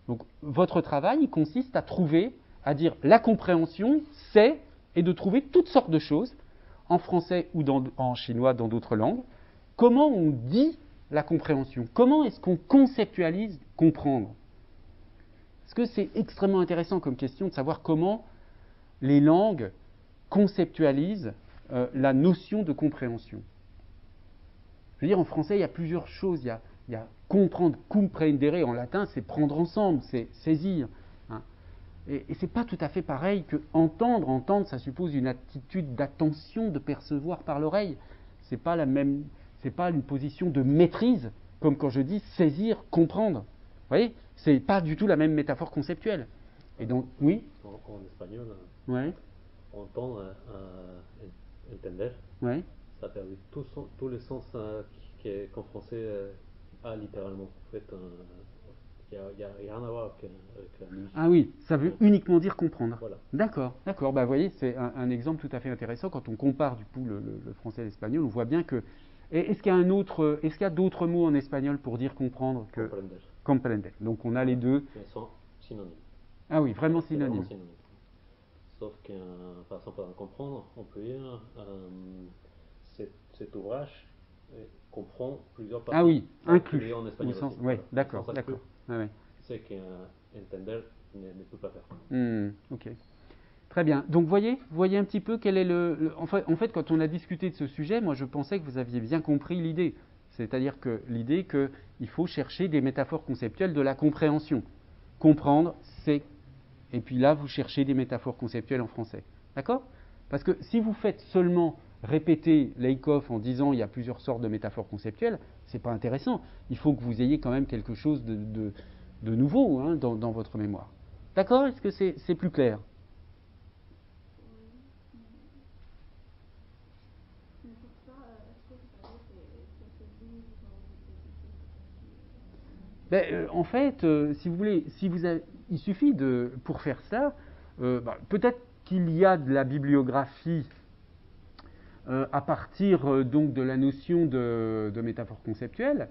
Speaker 1: Donc, votre travail, il consiste à trouver, à dire la compréhension, c'est, et de trouver toutes sortes de choses, en français ou en chinois, dans d'autres langues. Comment on dit la compréhension? Comment est-ce qu'on conceptualise comprendre? Parce que c'est extrêmement intéressant comme question de savoir comment les langues conceptualisent la notion de compréhension. Je veux dire, en français, il y a plusieurs choses. Il y a comprendre, comprendere en latin, c'est prendre ensemble, c'est saisir. Hein. Et c'est pas tout à fait pareil que entendre. Entendre, ça suppose une attitude d'attention, de percevoir par l'oreille. C'est pas une position de maîtrise, comme quand je dis saisir, comprendre. Vous voyez, c'est pas du tout la même métaphore conceptuelle. Et donc, oui.
Speaker 2: En espagnol,
Speaker 1: Ouais.
Speaker 2: entendre, entender,
Speaker 1: Ouais.
Speaker 2: ça permet tous les sens qu'en français a littéralement. En fait, il n'y a rien à voir avec la musique.
Speaker 1: Ah oui, ça veut uniquement dire comprendre.
Speaker 2: Voilà.
Speaker 1: D'accord. Bah, vous voyez, c'est un exemple tout à fait intéressant. Quand on compare du coup le français et l'espagnol, on voit bien que. Est-ce qu'il y a d'autres mots en espagnol pour dire comprendre que
Speaker 2: Comprender.
Speaker 1: comprender. Donc on a les deux.
Speaker 2: Ils sont synonymes.
Speaker 1: Ah oui, vraiment
Speaker 2: C'est vraiment
Speaker 1: synonymes.
Speaker 2: synonyme. Sauf que, par exemple, à comprendre, on peut dire cet ouvrage comprend plusieurs parties.
Speaker 1: Ah oui, inclus.
Speaker 2: En espagnol
Speaker 1: Au sens,
Speaker 2: aussi.
Speaker 1: oui,
Speaker 2: Voilà.
Speaker 1: d'accord,
Speaker 2: Au sens
Speaker 1: d'accord.
Speaker 2: inclus,
Speaker 1: Ouais.
Speaker 2: c'est qu'entender ne peut pas faire.
Speaker 1: Ok. Très bien. Donc voyez un petit peu quel est en fait, quand on a discuté de ce sujet, moi je pensais que vous aviez bien compris l'idée. C'est-à-dire que l'idée qu'il faut chercher des métaphores conceptuelles de la compréhension. Comprendre, c'est... Et puis là, vous cherchez des métaphores conceptuelles en français. D'accord? Parce que si vous faites seulement répéter Laïkov en disant il y a plusieurs sortes de métaphores conceptuelles, c'est pas intéressant. Il faut que vous ayez quand même quelque chose de nouveau hein, dans votre mémoire. D'accord? Est-ce que c'est plus clair?
Speaker 3: Mais pour ça, est-ce que vous savez c'est dit
Speaker 1: En fait, si vous voulez, il suffit pour faire ça, peut-être qu'il y a de la bibliographie à partir donc de la notion de métaphore conceptuelle,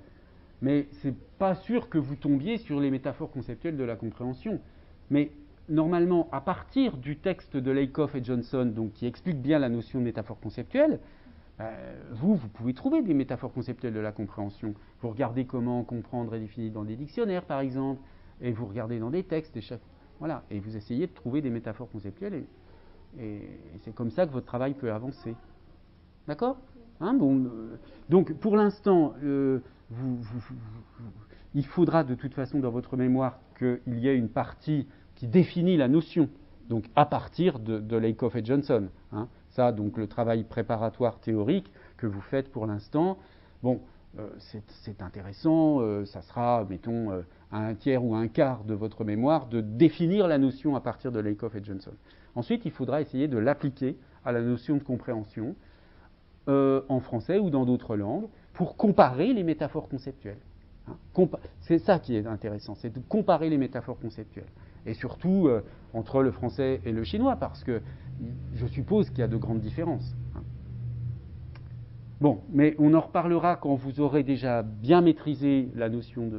Speaker 1: mais c'est pas sûr que vous tombiez sur les métaphores conceptuelles de la compréhension. Mais normalement, à partir du texte de Laïkov et Johnson, donc qui explique bien la notion de métaphore conceptuelle, vous pouvez trouver des métaphores conceptuelles de la compréhension. Vous regardez comment comprendre est défini dans des dictionnaires, par exemple, et vous regardez dans des textes, voilà, et vous essayez de trouver des métaphores conceptuelles, et c'est comme ça que votre travail peut avancer. D'accord hein, donc, pour l'instant, il faudra de toute façon dans votre mémoire qu'il y ait une partie qui définit la notion Donc à partir de Lakoff et Johnson. Hein. Ça, donc le travail préparatoire théorique que vous faites pour l'instant, bon, c'est intéressant, ça sera, mettons, à un tiers ou un quart de votre mémoire de définir la notion à partir de Lakoff et Johnson. Ensuite, il faudra essayer de l'appliquer à la notion de compréhension en français ou dans d'autres langues pour comparer les métaphores conceptuelles. Hein. C'est ça qui est intéressant, c'est de comparer les métaphores conceptuelles. Et surtout entre le français et le chinois, parce que je suppose qu'il y a de grandes différences. Hein. Bon, mais on en reparlera quand vous aurez déjà bien maîtrisé la notion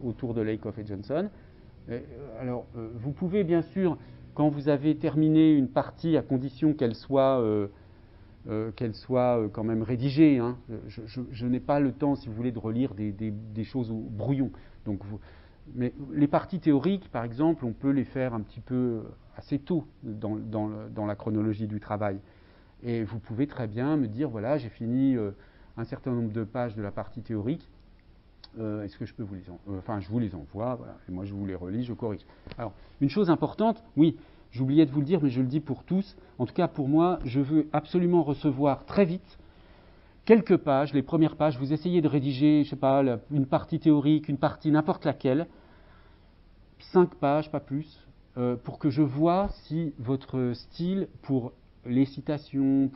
Speaker 1: autour de Lakoff et Johnson. Alors, vous pouvez bien sûr, quand vous avez terminé une partie, à condition qu'elle soit quand même rédigée, hein, je n'ai pas le temps, si vous voulez, de relire des choses au brouillon. Donc mais les parties théoriques, par exemple, on peut les faire un petit peu assez tôt dans la chronologie du travail. Et vous pouvez très bien me dire, voilà, j'ai fini un certain nombre de pages de la partie théorique, est-ce que je peux vous les envoyer ? Enfin, je vous les envoie, voilà, et moi je vous les relis, je corrige. Alors, une chose importante, oui, j'oubliais de vous le dire, mais je le dis pour tous, en tout cas pour moi, je veux absolument recevoir très vite quelques pages, les premières pages, vous essayez de rédiger, je sais pas, une partie théorique, une partie n'importe laquelle, 5 pages, pas plus, pour que je vois si votre style pour les citations,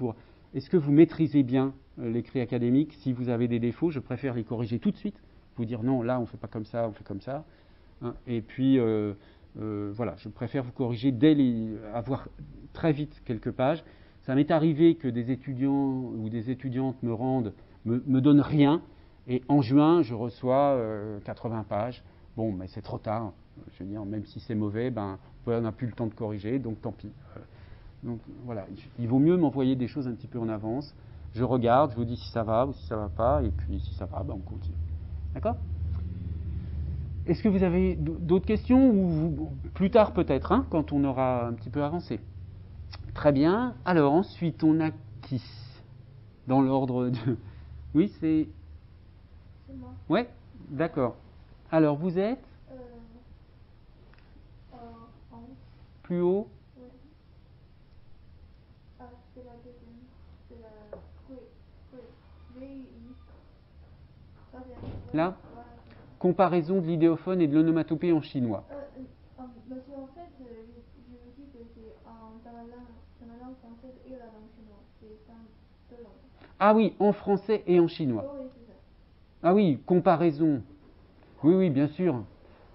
Speaker 1: est-ce que vous maîtrisez bien l'écrit académique. Si vous avez des défauts, je préfère les corriger tout de suite, vous dire non, là on ne fait pas comme ça, on fait comme ça. Hein, et puis voilà, je préfère vous corriger avoir très vite quelques pages. Ça m'est arrivé que des étudiants ou des étudiantes me donnent rien, et en juin, je reçois 80 pages. Bon, mais c'est trop tard. Je veux dire, même si c'est mauvais, ben, on n'a plus le temps de corriger, donc tant pis. Donc voilà, il vaut mieux m'envoyer des choses un petit peu en avance. Je regarde, je vous dis si ça va ou si ça ne va pas, et puis si ça va, ben, on continue. D'accord ? Est-ce que vous avez d'autres questions, ou plus tard peut-être, hein, quand on aura un petit peu avancé ? Très bien. Alors ensuite, on a qui ? Dans l'ordre de... Oui, c'est...
Speaker 3: C'est moi.
Speaker 1: Ouais, d'accord. Alors, vous êtes plus haut?
Speaker 3: Oui. Ah, c'est la deuxième. C'est la... Oui, oui. VI.
Speaker 1: Là ? Comparaison de l'idéophone et de l'onomatopée en chinois.
Speaker 3: Monsieur, en fait, je vous dis que c'est dans la langue française et la langue chinoise. C'est dans deux langues.
Speaker 1: Ah oui, en français et en chinois.
Speaker 3: Oh, oui, c'est ça.
Speaker 1: Ah oui, comparaison. Oui, oui, bien sûr.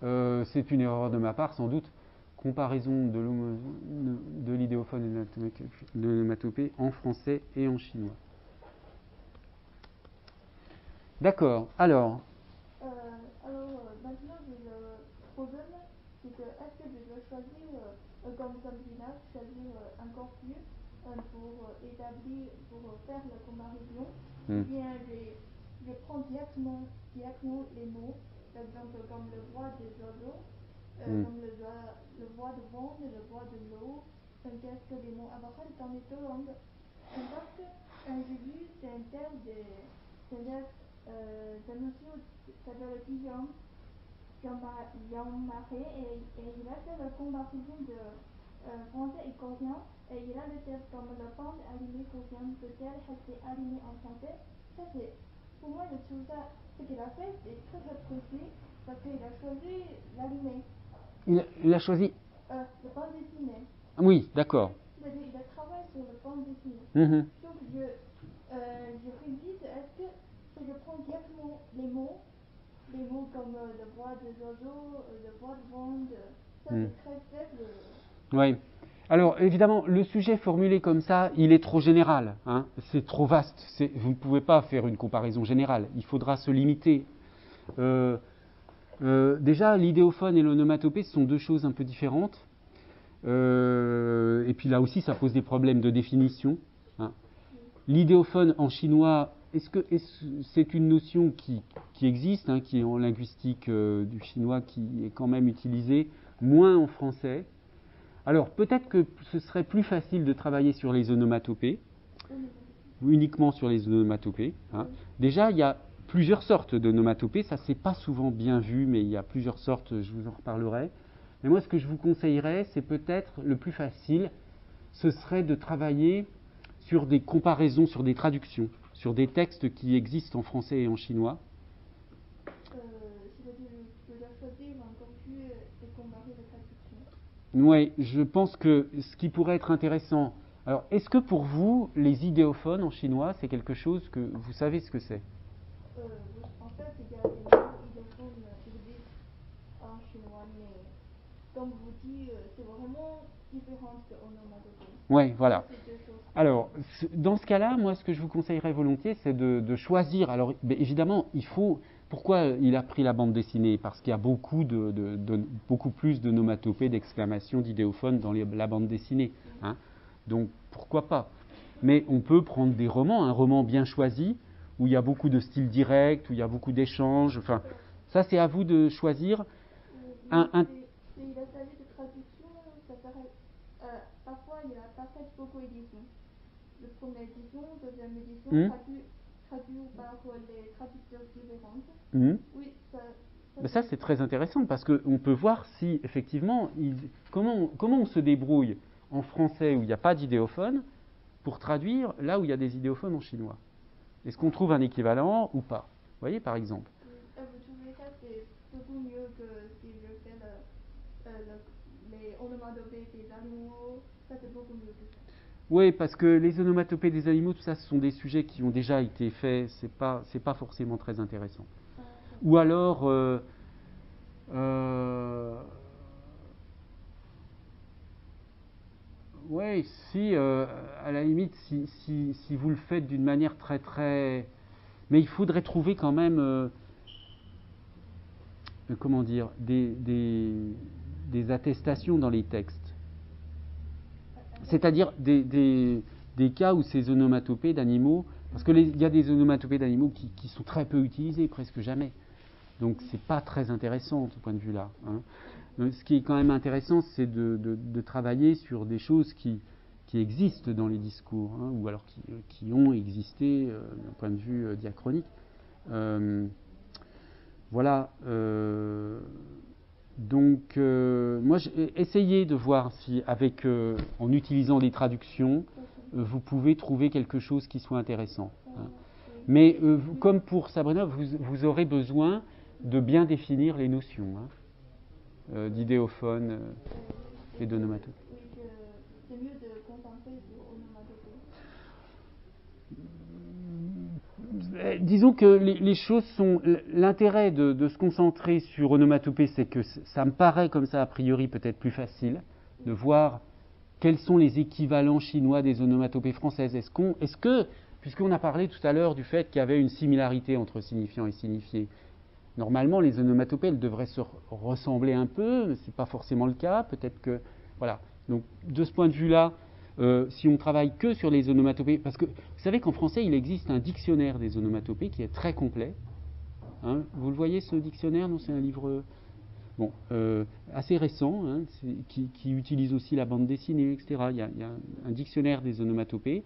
Speaker 1: C'est une erreur de ma part, sans doute. Comparaison de l'idéophone et de l'onomatopée en français et en chinois. D'accord. Alors,
Speaker 3: maintenant, le problème, c'est que est-ce que je dois choisir, comme village, choisir encore plus pour faire la comparaison, ou bien je prends directement les mots, par exemple comme le voix des oiseaux, comme le voix de vent et le voix de l'eau, qu'est-ce que les mots apparaissent dans les deux langues. Parce que j'ai vu, c'est un terme de notion, c'est-à-dire le idiome, Jean-Marie, et il a fait la comparaison de français et coréen, et il a le terme comme la bande animée coréenne, peut-être rester animée en français. Ça, c'est, pour moi, je trouve ça, ce qu'il a fait, c'est très très précis, parce qu'il a choisi l'animé.
Speaker 1: Il a choisi
Speaker 3: La bande dessinée.
Speaker 1: Oui, d'accord.
Speaker 3: C'est-à-dire qu'il a travaillé sur la bande dessinée. Donc je révise, est-ce que je prends directement les mots comme le voix des oiseaux, le voix de vent, ça c'est très faible.
Speaker 1: Oui. Alors évidemment, le sujet formulé comme ça, il est trop général, hein, c'est trop vaste. Vous ne pouvez pas faire une comparaison générale, il faudra se limiter. Déjà, l'idéophone et l'onomatopée, ce sont deux choses un peu différentes. Et puis là aussi, ça pose des problèmes de définition. Hein. L'idéophone en chinois, c'est une notion qui existe, hein, qui est en linguistique du chinois, qui est quand même utilisée, moins en français. Alors peut-être que ce serait plus facile de travailler sur les onomatopées, uniquement sur les onomatopées. Hein. Déjà, il y a plusieurs sortes d'onomatopées, ça c'est pas souvent bien vu, mais il y a plusieurs sortes, je vous en reparlerai. Mais moi, ce que je vous conseillerais, c'est peut-être le plus facile, ce serait de travailler sur des comparaisons, sur des traductions, sur des textes qui existent en français et en chinois.
Speaker 3: C'est-à-dire de la choisir encore plus et comparer les traductions.
Speaker 1: Oui, je pense que ce qui pourrait être intéressant. Alors, est-ce que pour vous, les idéophones en chinois, c'est quelque chose que vous savez ce que c'est?
Speaker 3: Oui, en fait, il y a des mots idéophones qui existent en chinois, mais comme vous dites, c'est vraiment différent de onomatopée.
Speaker 1: Oui, voilà.
Speaker 3: C'est deux choses.
Speaker 1: Alors, dans ce cas-là, moi, ce que je vous conseillerais volontiers, c'est de choisir. Alors, évidemment, il faut. Pourquoi il a pris la bande dessinée? Parce qu'il y a beaucoup plus d'onomatopées, d'exclamations, d'idéophones dans la bande dessinée. Hein. Donc, pourquoi pas? Mais on peut prendre des romans, un roman bien choisi, où il y a beaucoup de styles directs, où il y a beaucoup d'échanges. Enfin, ça, c'est à vous de choisir.
Speaker 3: Il a fallu de traduction, ça paraît. Parfois, il y a parfois beaucoup d'éditions. La première édition, deuxième édition, traduit par les traducteurs différents. Oui,
Speaker 1: ça c'est très intéressant parce qu'on peut voir si effectivement, comment on se débrouille en français où il n'y a pas d'idéophone pour traduire là où il y a des idéophones en chinois. Est-ce qu'on trouve un équivalent ou pas? Vous voyez par exemple.
Speaker 3: Vous trouvez ça c'est beaucoup mieux que si je fais les onomatopées des animaux, ça c'est beaucoup mieux que ça.
Speaker 1: Oui, parce que les onomatopées des animaux, tout ça, ce sont des sujets qui ont déjà été faits, c'est pas forcément très intéressant. Ou alors, oui, si, à la limite, si vous le faites d'une manière très très... Mais il faudrait trouver quand même, comment dire, des attestations dans les textes. C'est-à-dire des cas où ces onomatopées d'animaux, parce qu'il y a des onomatopées d'animaux qui sont très peu utilisées, presque jamais. Donc c'est pas très intéressant de ce point de vue-là. Hein. Ce qui est quand même intéressant, c'est de travailler sur des choses qui existent dans les discours, hein, ou alors qui ont existé d'un point de vue diachronique. Voilà. Donc, moi, j'ai essayé de voir si, en utilisant des traductions, vous pouvez trouver quelque chose qui soit intéressant. Hein. Mais comme pour Sabrina, vous aurez besoin de bien définir les notions d'idéophone et d'onomatopée.
Speaker 3: Oui, c'est mieux de concentrer sur onomatopée.
Speaker 1: Disons que les choses sont... L'intérêt de se concentrer sur onomatopée, c'est que ça me paraît comme ça, a priori, peut-être plus facile de voir quels sont les équivalents chinois des onomatopées françaises. Est-ce que, puisqu'on a parlé tout à l'heure du fait qu'il y avait une similarité entre signifiant et signifié, normalement, les onomatopées, elles devraient se ressembler un peu, mais ce n'est pas forcément le cas. Peut-être que... Voilà. Donc, de ce point de vue-là, si on travaille que sur les onomatopées... Parce que vous savez qu'en français, il existe un dictionnaire des onomatopées qui est très complet. Hein, vous le voyez, ce dictionnaire? Non, c'est un livre assez récent, hein, qui utilise aussi la bande dessinée, etc. Il y a un dictionnaire des onomatopées.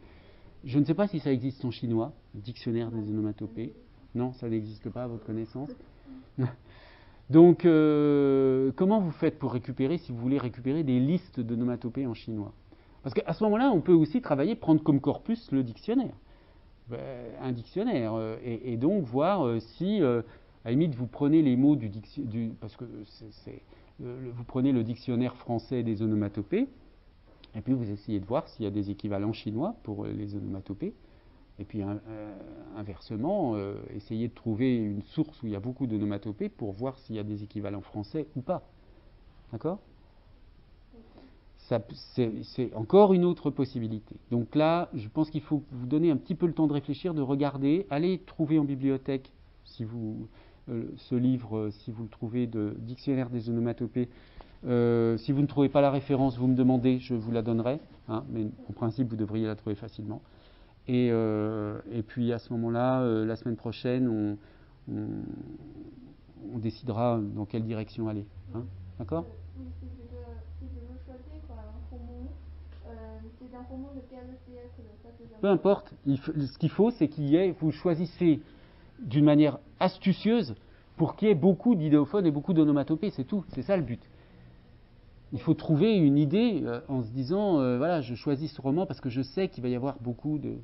Speaker 1: Je ne sais pas si ça existe en chinois, le dictionnaire des onomatopées. Non, ça n'existe pas à votre connaissance. Donc, comment vous faites pour récupérer, si vous voulez récupérer des listes d'onomatopées en chinois? Parce qu'à ce moment-là, on peut aussi travailler, prendre comme corpus le dictionnaire. Un dictionnaire. Et donc voir si, à la limite, vous prenez les mots parce que vous prenez le dictionnaire français des onomatopées, et puis vous essayez de voir s'il y a des équivalents chinois pour les onomatopées. Et puis inversement, essayer de trouver une source où il y a beaucoup d'onomatopées pour voir s'il y a des équivalents français ou pas. D'accord ? C'est encore une autre possibilité. Donc là, je pense qu'il faut vous donner un petit peu le temps de réfléchir, de regarder, allez trouver en bibliothèque ce livre, si vous le trouvez, de Dictionnaire des onomatopées. Si vous ne trouvez pas la référence, vous me demandez, je vous la donnerai. Hein, mais en principe, vous devriez la trouver facilement. Et puis à ce moment-là, la semaine prochaine, on décidera dans quelle direction aller. Hein, d'accord ?
Speaker 3: Oui, si je veux choisir un roman, c'est un roman de quel siècle?
Speaker 1: Peu importe. Ce qu'il faut, c'est vous choisissez d'une manière astucieuse pour qu'il y ait beaucoup d'idéophones et beaucoup d'onomatopées. C'est tout. C'est ça le but.
Speaker 4: il faut trouver une idée en se disant, voilà, je choisis ce roman parce que je sais qu'il va y avoir beaucoup de...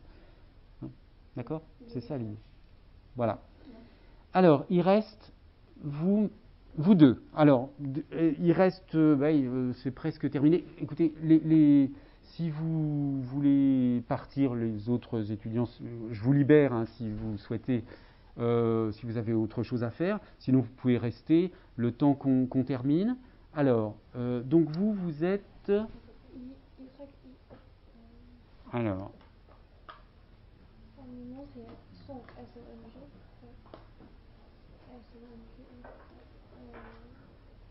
Speaker 4: Hein, d'accord? C'est ça l'idée. Voilà. Alors, il reste vous deux. Alors, il reste, c'est presque terminé. Écoutez, si vous voulez partir, les autres étudiants, je vous libère hein, si vous souhaitez, si vous avez autre chose à faire. Sinon, vous pouvez rester le temps qu'on termine. Alors, donc vous êtes... Alors...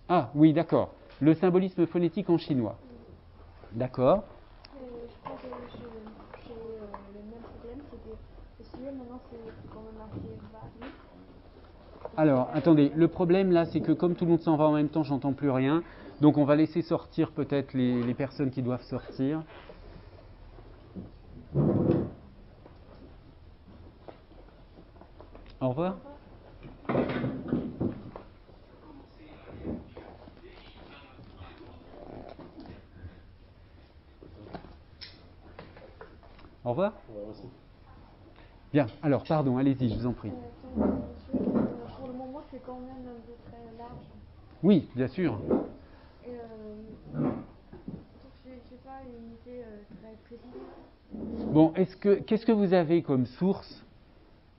Speaker 4: Ah, oui, d'accord. Le symbolisme phonétique en chinois. D'accord.
Speaker 3: Je crois que j'ai le même problème, c'est que le sujet maintenant c'est quand même assez vague.
Speaker 4: Alors, attendez, le problème là, c'est que comme tout le monde s'en va en même temps, j'entends plus rien. Donc on va laisser sortir peut-être les personnes qui doivent sortir. Au revoir. Au revoir. Bien, alors pardon, allez-y, je vous en prie.
Speaker 3: Pour le moment, c'est quand même un peu très large.
Speaker 4: Oui, bien sûr.
Speaker 3: Et donc, je n'ai pas une idée très précise.
Speaker 4: Bon, qu'est-ce que vous avez comme source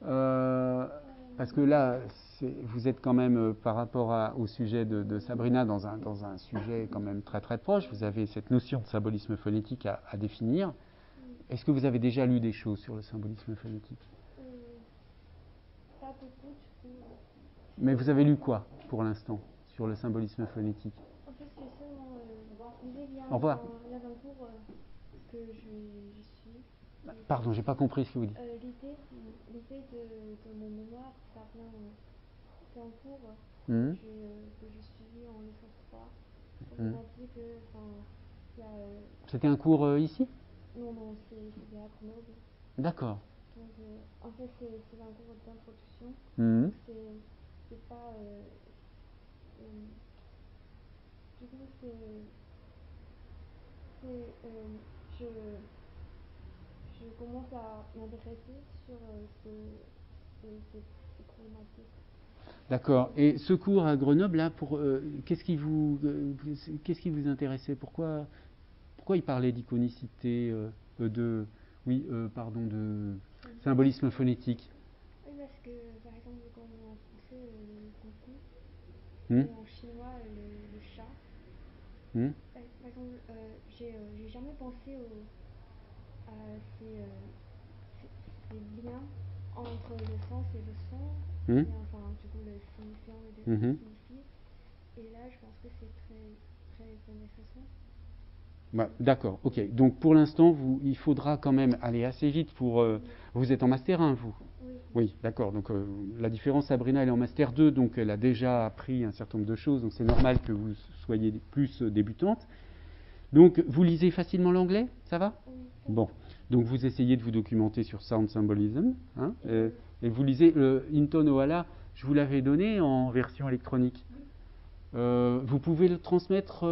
Speaker 4: parce que là, vous êtes quand même, par rapport au sujet de Sabrina, dans un sujet quand même très très proche. Vous avez cette notion de symbolisme phonétique à définir. Est-ce que vous avez déjà lu des choses sur le symbolisme phonétique?
Speaker 3: Pas beaucoup, du coup.
Speaker 4: Mais vous avez lu quoi, pour l'instant, sur le symbolisme phonétique?
Speaker 3: En fait, c'est seulement l'idée
Speaker 4: Au revoir.
Speaker 3: il y a un cours que je suis.
Speaker 4: Pardon, j'ai pas compris ce que vous dites.
Speaker 3: L'idée de mon mémoire, ça vient, c'est un cours que j'ai suivi en licence 3. On m'a dit que, il y a...
Speaker 4: C'était un cours ici?
Speaker 3: Non, c'était à Grenoble.
Speaker 4: D'accord.
Speaker 3: Donc, en fait, c'est un cours d'introduction. C'est pas... du coup, je commence à m'intéresser sur ces problématiques.
Speaker 4: D'accord. Et ce cours à Grenoble, là, qu'est-ce qui vous intéressait? Pourquoi il parlait d'iconicité, de symbolisme phonétique?
Speaker 3: Oui, parce que, par exemple, quand on est en français, le coucou, et en chinois, le chat. Par exemple, j'ai jamais pensé à ces liens entre le sens et le son, et enfin, du coup, le signifiant et le signifié. Et là, je pense que c'est très, très intéressant.
Speaker 4: Bah, d'accord, ok. Donc pour l'instant, il faudra quand même aller assez vite pour... Vous êtes en Master 1, vous? Oui, d'accord. Donc la différence, Sabrina, elle est en Master 2, donc elle a déjà appris un certain nombre de choses, donc c'est normal que vous soyez plus débutante. Donc vous lisez facilement l'anglais, ça va?
Speaker 3: Oui.
Speaker 4: Bon, donc vous essayez de vous documenter sur Sound Symbolism, hein, et vous lisez Hinton Ohala, je vous l'avais donné en version électronique. Vous pouvez le transmettre,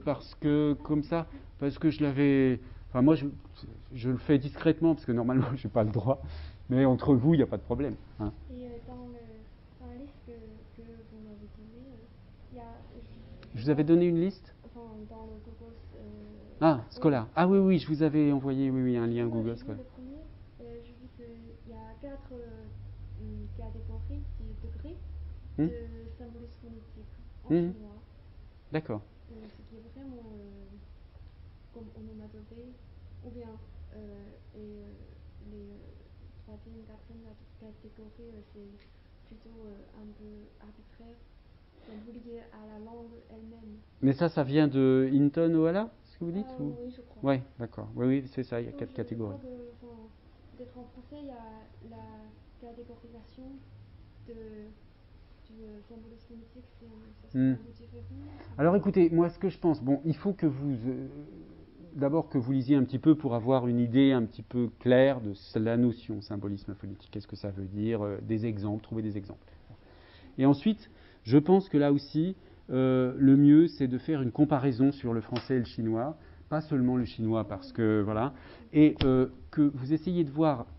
Speaker 4: parce que comme ça, parce que je l'avais... Enfin moi, je le fais discrètement, parce que normalement, je n'ai pas le droit, mais entre vous, il n'y a pas de problème. Hein.
Speaker 3: Et dans la liste que vous m'avez donnée, il y a...
Speaker 4: Je vous avais donné une liste?
Speaker 3: Enfin, dans le Google...
Speaker 4: Scholar. Ah oui, je vous avais envoyé un lien Google Scholar.
Speaker 3: Le premier, je vis qu'il y a 4 catégories, 10 degrés de symbolisme phonétique en chinois.
Speaker 4: D'accord.
Speaker 3: Ce qui est vraiment comme onomatopée, ou bien les troisième, quatrième catégorie, c'est plutôt un peu arbitraire. C'est lié à la langue elle-même.
Speaker 4: Mais ça vient de Hinton Ohala, ce que vous dites
Speaker 3: Oui, je crois.
Speaker 4: Oui, d'accord. Oui, c'est ça, il y a 4 catégories.
Speaker 3: Je crois que, peut-être en français, il y a la catégorisation du symbolisme phonétique, c'est un peu différent.
Speaker 4: Alors écoutez, moi ce que je pense, il faut que vous... d'abord que vous lisiez un petit peu pour avoir une idée un petit peu claire de la notion symbolisme phonétique. Qu'est-ce que ça veut dire? Des exemples, trouver des exemples. Et ensuite, je pense que là aussi,
Speaker 1: le mieux, c'est de faire une comparaison sur le français et le chinois, pas seulement le chinois, parce que voilà, et que vous essayez de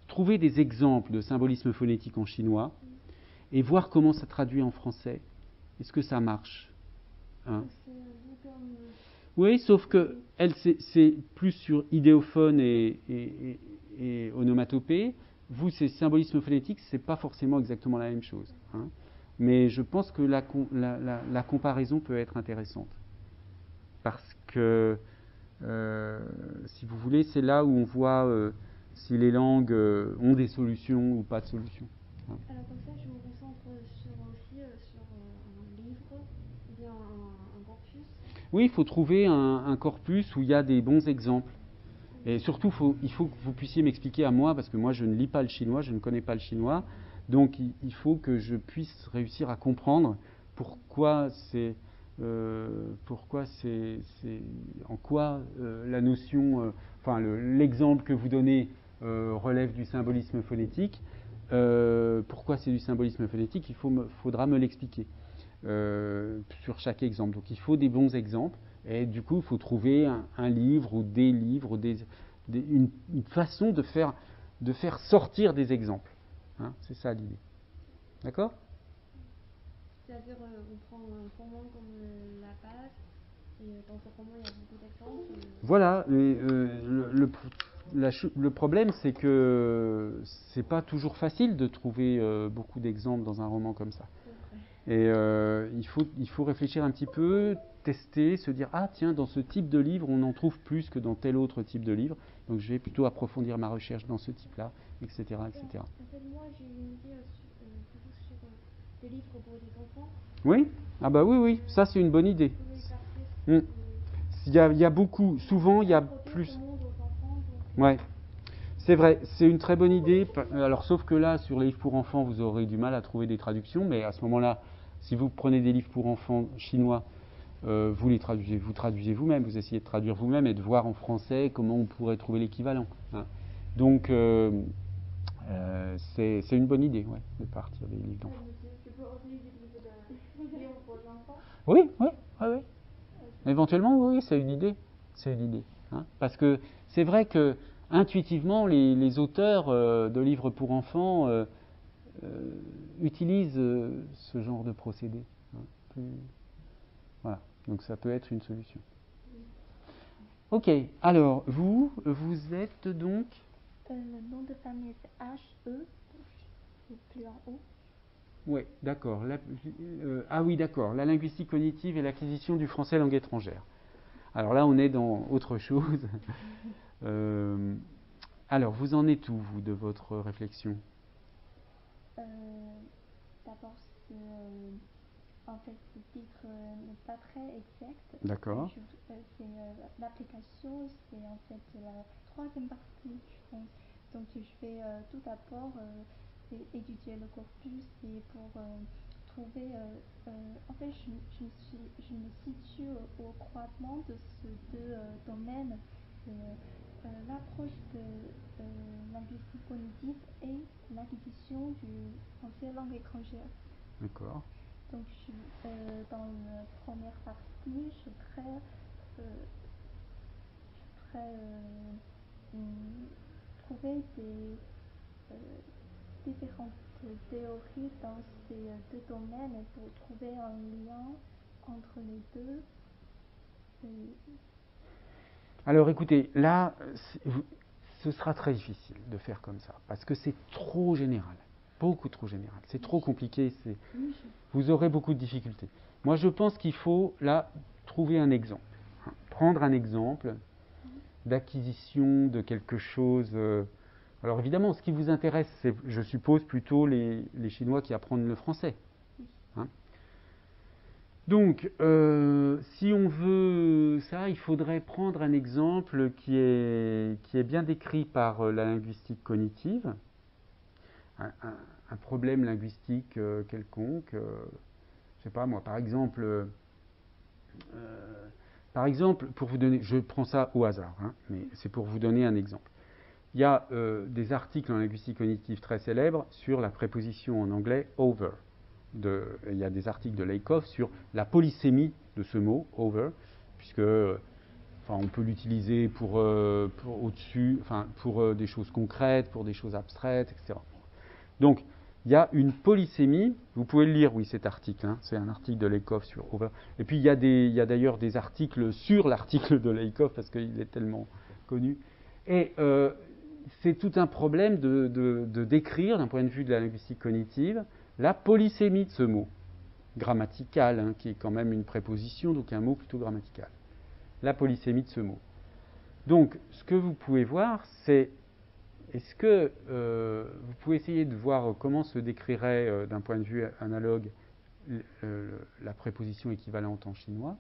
Speaker 1: trouver des exemples de symbolisme phonétique en chinois, et voir comment ça traduit en français. Est-ce que ça marche, hein? Oui, sauf que elle, c'est plus sur idéophone et onomatopée. Vous, c'est symbolisme phonétique, c'est pas forcément exactement la même chose, hein. Mais je pense que la comparaison peut être intéressante. Parce que, si vous voulez, c'est là où on voit si les langues ont des solutions ou pas de solutions, hein.
Speaker 3: Alors comme ça, je me concentre sur un livre ou bien un corpus.
Speaker 1: Oui, il faut trouver un corpus où il y a des bons exemples. Et surtout, il faut que vous puissiez m'expliquer à moi, parce que moi je ne lis pas le chinois, je ne connais pas le chinois, donc il faut que je puisse réussir à comprendre pourquoi en quoi la notion, l'exemple que vous donnez relève du symbolisme phonétique. Pourquoi c'est du symbolisme phonétique, faudra me l'expliquer sur chaque exemple. Donc il faut des bons exemples. Et du coup, il faut trouver un livre ou des livres, une façon de faire sortir des exemples, hein, c'est ça l'idée. D'accord ?
Speaker 3: C'est-à-dire, on prend un roman comme la base, et dans ce roman, il y a beaucoup d'exemples.
Speaker 1: Voilà. Le problème, c'est que c'est pas toujours facile de trouver beaucoup d'exemples dans un roman comme ça. Et il faut réfléchir un petit peu, tester, se dire ah tiens, dans ce type de livre on en trouve plus que dans tel autre type de livre, donc je vais plutôt approfondir ma recherche dans ce type-là, etc., etc.
Speaker 3: En fait, moi j'ai une idée plutôt sur des livres pour des enfants.
Speaker 1: Oui, ah bah oui, ça c'est une bonne idée. Il y a beaucoup, souvent il y a plus. Ouais. C'est vrai, c'est une très bonne idée. Alors, sauf que là, sur les livres pour enfants, vous aurez du mal à trouver des traductions, mais à ce moment-là, si vous prenez des livres pour enfants chinois, vous les traduisez vous-même, vous essayez de traduire vous-même et de voir en français comment on pourrait trouver l'équivalent, hein. Donc, c'est une bonne idée, ouais, de partir des livres d'enfants.
Speaker 3: Tu peux aussi utiliser des livres pour les enfants ?
Speaker 1: Oui. Éventuellement, oui, c'est une idée. Hein, parce que c'est vrai que intuitivement, les auteurs de livres pour enfants utilisent ce genre de procédé, hein. Voilà, donc ça peut être une solution. Ok, alors vous êtes donc
Speaker 3: le nom de famille c'est H-E, c'est plus en haut.
Speaker 1: Oui, d'accord. Ah oui, d'accord. La linguistique cognitive et l'acquisition du français langue étrangère. Alors là, on est dans autre chose. Alors, vous en êtes où, vous, de votre réflexion ?
Speaker 3: D'abord, en fait, ce titre n'est pas très exact.
Speaker 1: D'accord.
Speaker 3: L'application, c'est en fait la troisième partie, je pense. Donc, je vais tout d'abord étudier le corpus et pour trouver. En fait, je me situe au croisement de ces deux domaines. L'approche de linguistique cognitive et l'acquisition du français langue étrangère.
Speaker 1: D'accord.
Speaker 3: Donc, dans la première partie, je ferai trouver des différentes théories dans ces deux domaines pour trouver un lien entre les deux.
Speaker 1: Alors écoutez, là, ce sera très difficile de faire comme ça, parce que c'est trop général, beaucoup trop général, c'est trop compliqué, vous aurez beaucoup de difficultés. Moi je pense qu'il faut là trouver un exemple, hein, prendre un exemple d'acquisition de quelque chose. Alors évidemment, ce qui vous intéresse, c'est, je suppose, plutôt les Chinois qui apprennent le français. Hein. Donc, si on veut ça, il faudrait prendre un exemple qui est bien décrit par la linguistique cognitive, un problème linguistique quelconque. Je ne sais pas moi, par exemple, pour vous donner, je prends ça au hasard, hein, mais c'est pour vous donner un exemple. Il y a des articles en linguistique cognitive très célèbres sur la préposition en anglais over. il y a des articles de Lakoff sur la polysémie de ce mot, over, puisque on peut l'utiliser pour au-dessus, pour des choses concrètes, pour des choses abstraites, etc. Donc, il y a une polysémie, vous pouvez le lire, oui, cet article, hein, c'est un article de Lakoff sur over. Et puis, il y a d'ailleurs des articles sur l'article de Lakoff, parce qu'il est tellement connu. Et c'est tout un problème de décrire, d'un point de vue de la linguistique cognitive, la polysémie de ce mot, grammatical, hein, qui est quand même une préposition, donc un mot plutôt grammatical. La polysémie de ce mot. Donc, ce que vous pouvez voir, c'est est-ce que vous pouvez essayer de voir comment se décrirait d'un point de vue analogue la préposition équivalente en chinois,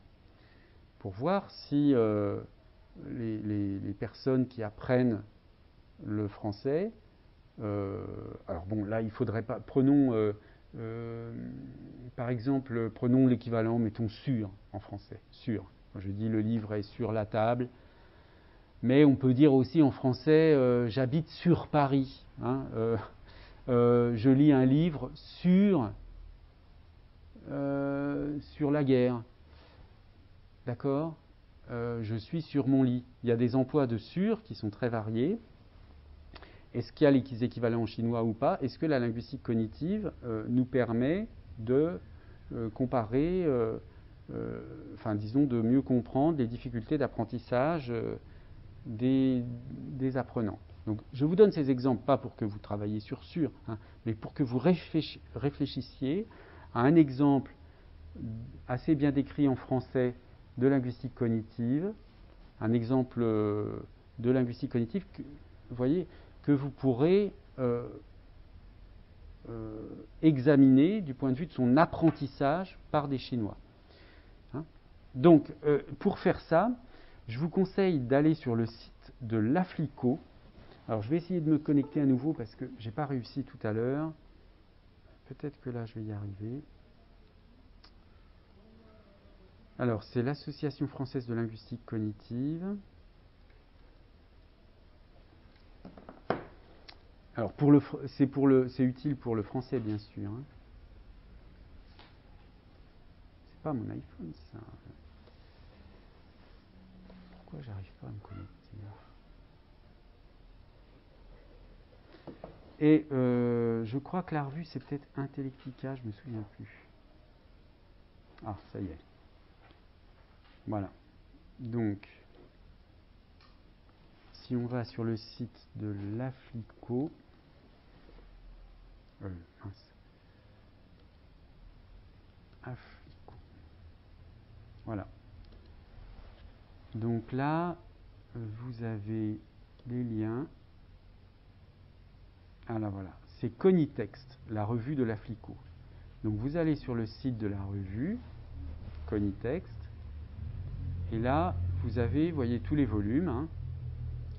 Speaker 1: pour voir si les personnes qui apprennent le français, alors bon, là il faudrait pas, prenons par exemple, prenons l'équivalent, mettons sur en français, sur. Je dis le livre est sur la table. Mais on peut dire aussi en français, j'habite sur Paris. Hein, je lis un livre sur la guerre. D'accord ? Je suis sur mon lit. Il y a des emplois de sur qui sont très variés. Est-ce qu'il y a les équivalents en chinois ou pas ? Est-ce que la linguistique cognitive nous permet de comparer, disons, de mieux comprendre les difficultés d'apprentissage des apprenants. Donc, je vous donne ces exemples, pas pour que vous travailliez sur, hein, mais pour que vous réfléchissiez à un exemple assez bien décrit en français de linguistique cognitive, un exemple de linguistique cognitive, vous voyez, que vous pourrez examiner du point de vue de son apprentissage par des Chinois. Hein. Donc, pour faire ça, je vous conseille d'aller sur le site de l'Aflico. Alors, je vais essayer de me connecter à nouveau parce que je n'ai pas réussi tout à l'heure. Peut-être que là, je vais y arriver. Alors, c'est l'Association française de linguistique cognitive. Alors, c'est utile pour le français, bien sûr. Hein. C'est pas mon iPhone, ça. Pourquoi j'arrive pas à me connecter là ? Et je crois que la revue, c'est peut-être Intellectica, je me souviens plus. Ah, ça y est. Voilà. Donc, si on va sur le site de l'Aflico, Aflico. Voilà. Donc là, vous avez les liens. Ah là voilà, c'est Conitext, la revue de l'Aflico. Donc vous allez sur le site de la revue, Conitext, et là, vous avez, voyez, tous les volumes. Hein.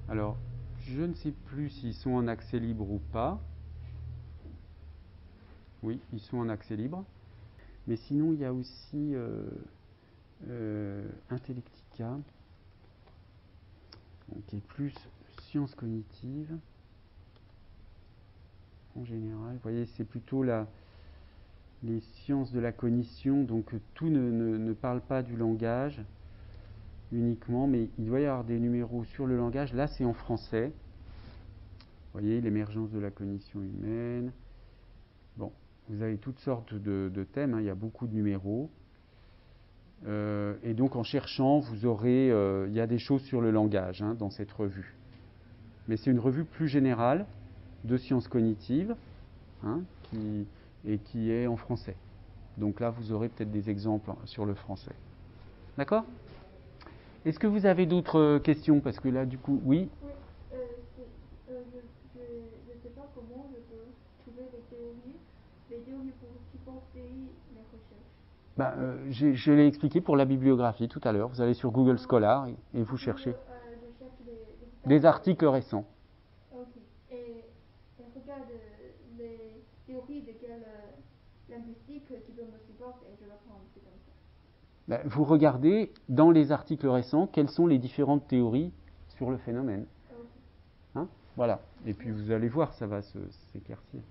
Speaker 1: Alors, je ne sais plus s'ils sont en accès libre ou pas. Oui, ils sont en accès libre. Mais sinon, il y a aussi Intellectica, qui est plus sciences cognitives. En général, vous voyez, c'est plutôt les sciences de la cognition, donc tout ne parle pas du langage uniquement, mais il doit y avoir des numéros sur le langage. Là, c'est en français. Vous voyez, l'émergence de la cognition humaine. Bon, vous avez toutes sortes de thèmes, hein, il y a beaucoup de numéros. Et donc, en cherchant, vous aurez... il y a des choses sur le langage hein, dans cette revue. Mais c'est une revue plus générale de sciences cognitives, hein, qui est en français. Donc là, vous aurez peut-être des exemples sur le français. D'accord ? Est-ce que vous avez d'autres questions ? Parce que là, du coup, oui.
Speaker 3: Oui, je ne sais pas comment je peux trouver les théories pour supporter les recherches.
Speaker 1: Je l'ai expliqué pour la bibliographie tout à l'heure. Vous allez sur Google Scholar et vous cherchez
Speaker 3: Je cherche
Speaker 1: des articles récents.
Speaker 3: Ok. Et regarde les théories de quelle linguistique qui peuvent me supporter et je vais prendre, c'est comme ça.
Speaker 1: Vous regardez dans les articles récents quelles sont les différentes théories sur le phénomène.
Speaker 3: Ok.
Speaker 1: Hein ? Voilà. Et puis vous allez voir, ça va s'éclaircir.